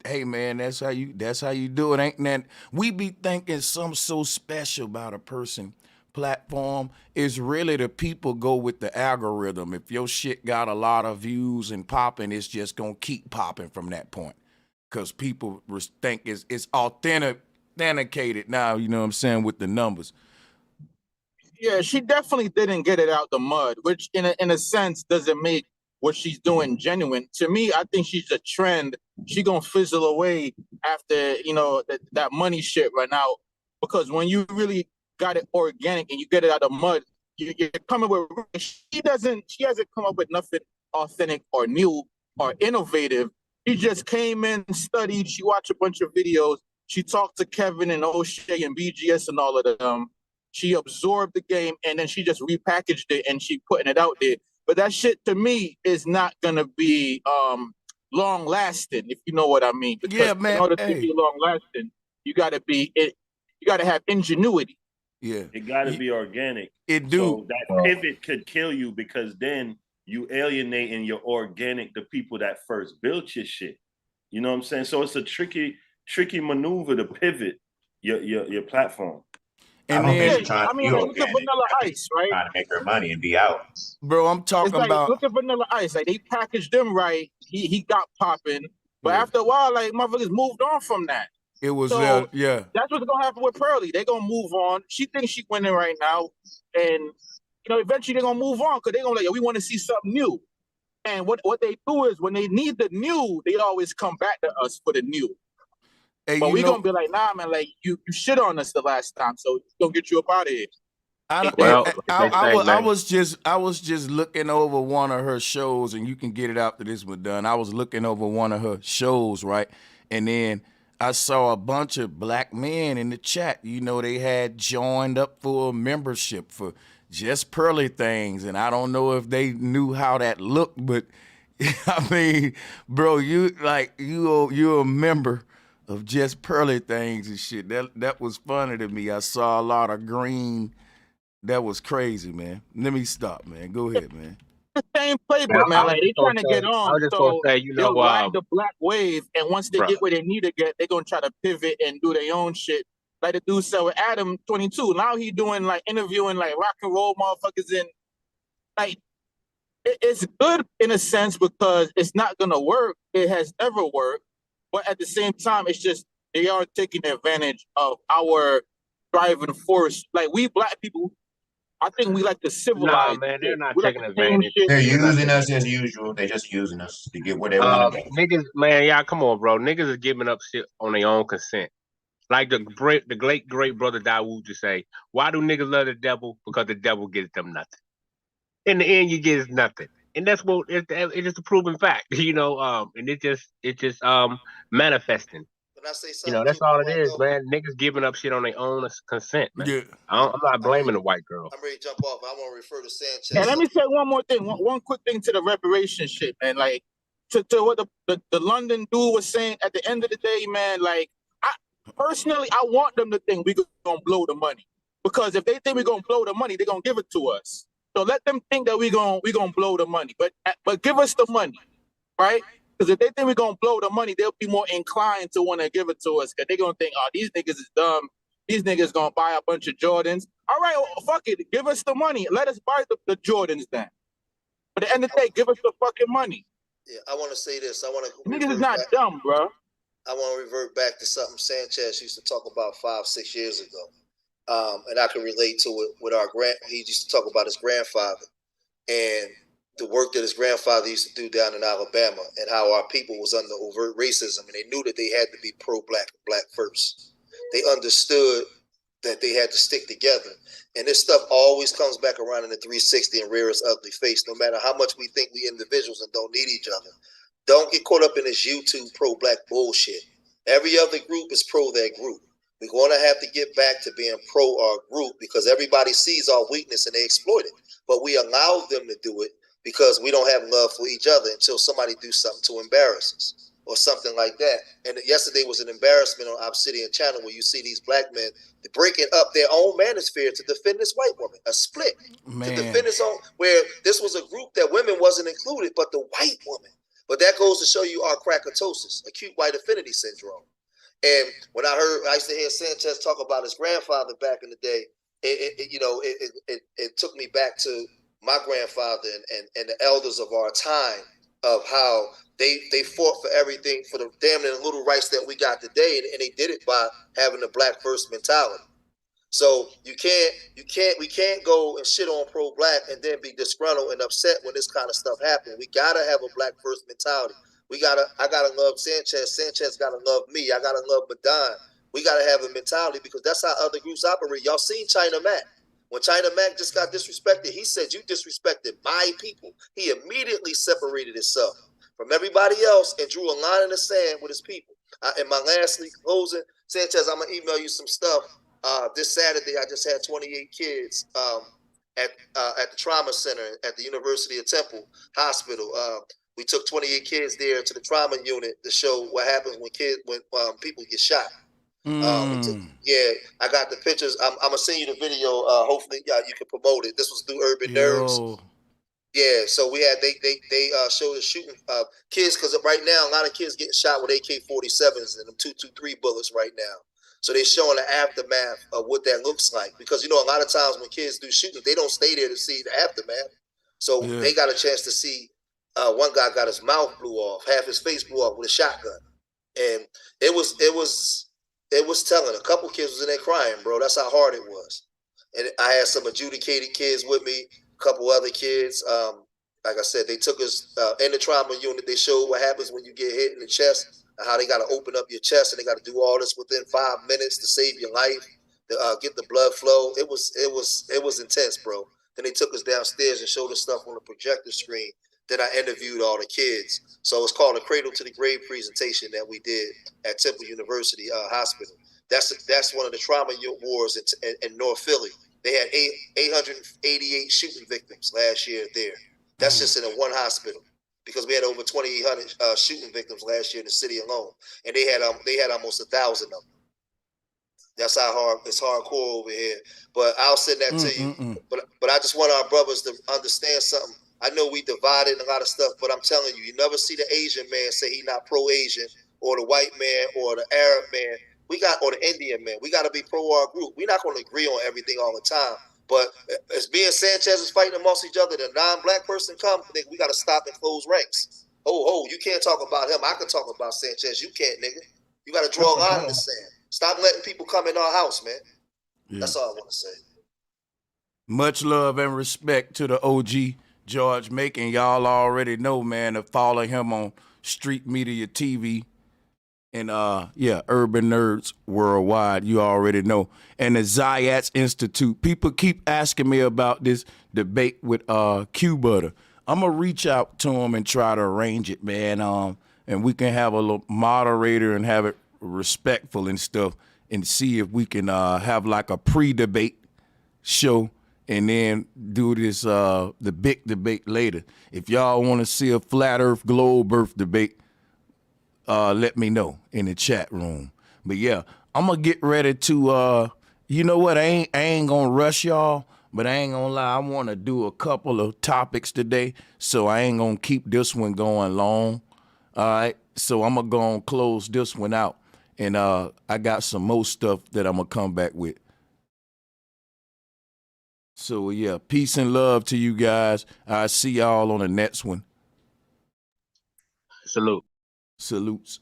hey man, that's how you do it. Ain't that we be thinking something so special about a person platform is really the people go with the algorithm. If your shit got a lot of views and popping, it's just gonna keep popping from that point. Cause people think it's authenticated now, you know what I'm saying, with the numbers. Yeah, she definitely didn't get it out the mud, which in a sense doesn't make what she's doing genuine. To me, I think she's a trend. She gonna fizzle away after, you know, that money shit right now. Because when you really got it organic and you get it out of the mud, you're coming with, she hasn't come up with nothing authentic or new or innovative. She just came in, studied, she watched a bunch of videos, she talked to Kevin and O'Shea and BGS and all of them. She absorbed the game and then she just repackaged it and she putting it out there. But that shit to me is not gonna be long lasting, if you know what I mean. Because yeah, man. In order to be long lasting, you gotta have ingenuity. Yeah. It gotta be organic. It do. So that pivot could kill you because then you alienating your organic, the people that first built your shit. You know what I'm saying? So it's a tricky maneuver to pivot your platform. And then look at Vanilla Ice, right? Trying to make her money and be out. Bro, I'm talking about. Look at Vanilla Ice. Like they packaged them right. He got popping, but after a while, like motherfuckers moved on from that. It was yeah. That's what's gonna happen with Pearly. They're gonna move on. She thinks she's winning right now, and you know eventually they're gonna move on because they're gonna we want to see something new. And what they do is when they need the new, they always come back to us for the new. Hey, but we gonna be like, nah, man, like you shit on us the last time, so it's gonna get you up out of here. I was just looking over one of her shows, and you can get it after this was done. I was looking over one of her shows, right, and then I saw a bunch of black men in the chat. You know, they had joined up for a membership for just Pearly things, and I don't know if they knew how that looked, but I mean, bro, you're a member of just Pearly things and shit. That was funny to me. I saw a lot of green. That was crazy, man. Let me stop, man. Go ahead, man. The same playbook, man. Like they trying to get on, so they'll ride the black wave, and once they get where they need to get, they're gonna try to pivot and do their own shit. Like the dude said with Adam 22. Now he doing like interviewing like rock and roll motherfuckers, and like it's good in a sense because it's not gonna work. It has never worked. But at the same time, it's just they are taking advantage of our driving force. Like we black people, I think we like to civilize. Nah, man, they're not taking advantage. They're using us as usual. They're just using us to get where they want to go. Niggas, man, y'all, come on, bro. Niggas are giving up shit on their own consent. Like the great brother Dawood just say, why do niggas love the devil? Because the devil gives them nothing. In the end, you get nothing. And that's what it's just a proven fact, you know. And it just manifesting. When I say you know, that's all it is, man. Niggas giving up shit on their own consent, man. Yeah. I'm not blaming the white girl. I'm ready to jump off. I want to refer to Sanchez. And let me say one more thing, one quick thing to the reparations shit, man. Like to what the London dude was saying at the end of the day, man. Like I want them to think we gonna blow the money, because if they think we're gonna blow the money, they're gonna give it to us. So let them think that we gonna blow the money, but give us the money, right? Because if they think we're gonna blow the money, they'll be more inclined to want to give it to us, because they're gonna think, oh, these niggas is dumb. These niggas gonna buy a bunch of Jordans. All right, well, fuck it, give us the money. Let us buy the Jordans then. But at the end of the day, give us the fucking money. Yeah, I want to say this. Niggas is not dumb, bro. I want to revert back to something Sanchez used to talk about 5-6 years ago. And I can relate to it with he used to talk about his grandfather and the work that his grandfather used to do down in Alabama, and how our people was under overt racism, and they knew that they had to be pro-black, black first. They understood that they had to stick together. And this stuff always comes back around in the 360 and rear its ugly face, no matter how much we think we individuals and don't need each other. Don't get caught up in this YouTube pro-black bullshit. Every other group is pro their group. We're going to have to get back to being pro our group, because everybody sees our weakness and they exploit it. But we allow them to do it because we don't have love for each other until somebody do something to embarrass us or something like that. And yesterday was an embarrassment on Obsidian Channel where you see these black men breaking up their own manosphere to defend this white woman, a split. To defend his own, where this was a group that women wasn't included, but the white woman. But that goes to show you our crackatosis, acute white affinity syndrome. And when I used to hear Sanchez talk about his grandfather back in the day, it took me back to my grandfather and the elders of our time, of how they fought for everything, for the damn near little rights that we got today, and they did it by having a black first mentality. So we can't go and shit on pro-black and then be disgruntled and upset when this kind of stuff happens. We gotta have a black first mentality. I gotta love Sanchez. Sanchez gotta love me. I gotta love Madon. We gotta have a mentality, because that's how other groups operate. Y'all seen China Mac. When China Mac just got disrespected, he said, "You disrespected my people." He immediately separated himself from everybody else and drew a line in the sand with his people. And my lastly closing, Sanchez, I'm gonna email you some stuff. This Saturday, I just had 28 kids at the trauma center at the University of Temple Hospital. We took 28 kids there to the trauma unit to show what happens when people get shot. I got the pictures. I'm gonna send you the video. Hopefully, you can promote it. This was through Urban Nerds. Yeah, so we had they showed us shooting kids, because right now a lot of kids getting shot with AK-47s and them 223 bullets right now. So they're showing the aftermath of what that looks like, because a lot of times when kids do shootings, they don't stay there to see the aftermath. So they got a chance to see. One guy got his mouth blew off, half his face blew off with a shotgun, and it was telling. A couple kids was in there crying, bro. That's how hard it was. And I had some adjudicated kids with me, a couple other kids. Like I said, they took us in the trauma unit. They showed what happens when you get hit in the chest, and how they got to open up your chest, and they got to do all this within 5 minutes to save your life, to get the blood flow. It was intense, bro. Then they took us downstairs and showed us stuff on the projector screen. Then I interviewed all the kids. So it's called a Cradle to the Grave presentation that we did at Temple University Hospital. That's one of the trauma wards in North Philly. They had 888 shooting victims last year there. That's just in one hospital, because we had over 2,800 shooting victims last year in the city alone, and they had almost 1,000 of them. That's how hard it's hardcore over here. But I'll send that to you. But I just want our brothers to understand something. I know we divided a lot of stuff, but I'm telling you, you never see the Asian man say he not pro-Asian, or the white man, or the Arab man. Or the Indian man. We got to be pro our group. We're not going to agree on everything all the time. But as being Sanchez is fighting amongst each other, the non-black person come, nigga, we got to stop and close ranks. You can't talk about him. I can talk about Sanchez. You can't, nigga. You got to draw a line in the sand. Stop letting people come in our house, man. Yeah. That's all I want to say. Much love and respect to the OG George Macon. Y'all already know, man, to follow him on Street Media TV and Urban Nerds Worldwide. You already know. And the Zayats Institute. People keep asking me about this debate with Q Butter. I'm gonna reach out to him and try to arrange it, man. And we can have a little moderator and have it respectful and stuff, and see if we can have like a pre-debate show, and then do this the big debate later. If y'all want to see a flat earth, globe earth debate, let me know in the chat room. But yeah, I'm gonna get ready to you know what, I ain't gonna rush y'all, but I ain't gonna lie, I want to do a couple of topics today, so I ain't gonna keep this one going long. All right, so I'm gonna go and close this one out, and I got some more stuff that I'm gonna come back with. So yeah, peace and love to you guys. I see y'all on the next one. Salute. Salutes.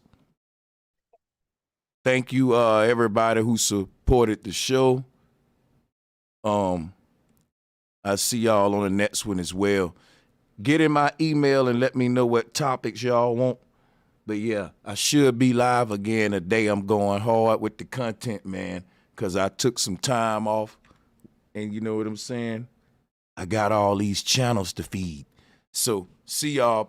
Thank you, everybody who supported the show. I see y'all on the next one as well. Get in my email and let me know what topics y'all want. But yeah, I should be live again today. I'm going hard with the content, man, because I took some time off. And you know what I'm saying? I got all these channels to feed. So see y'all.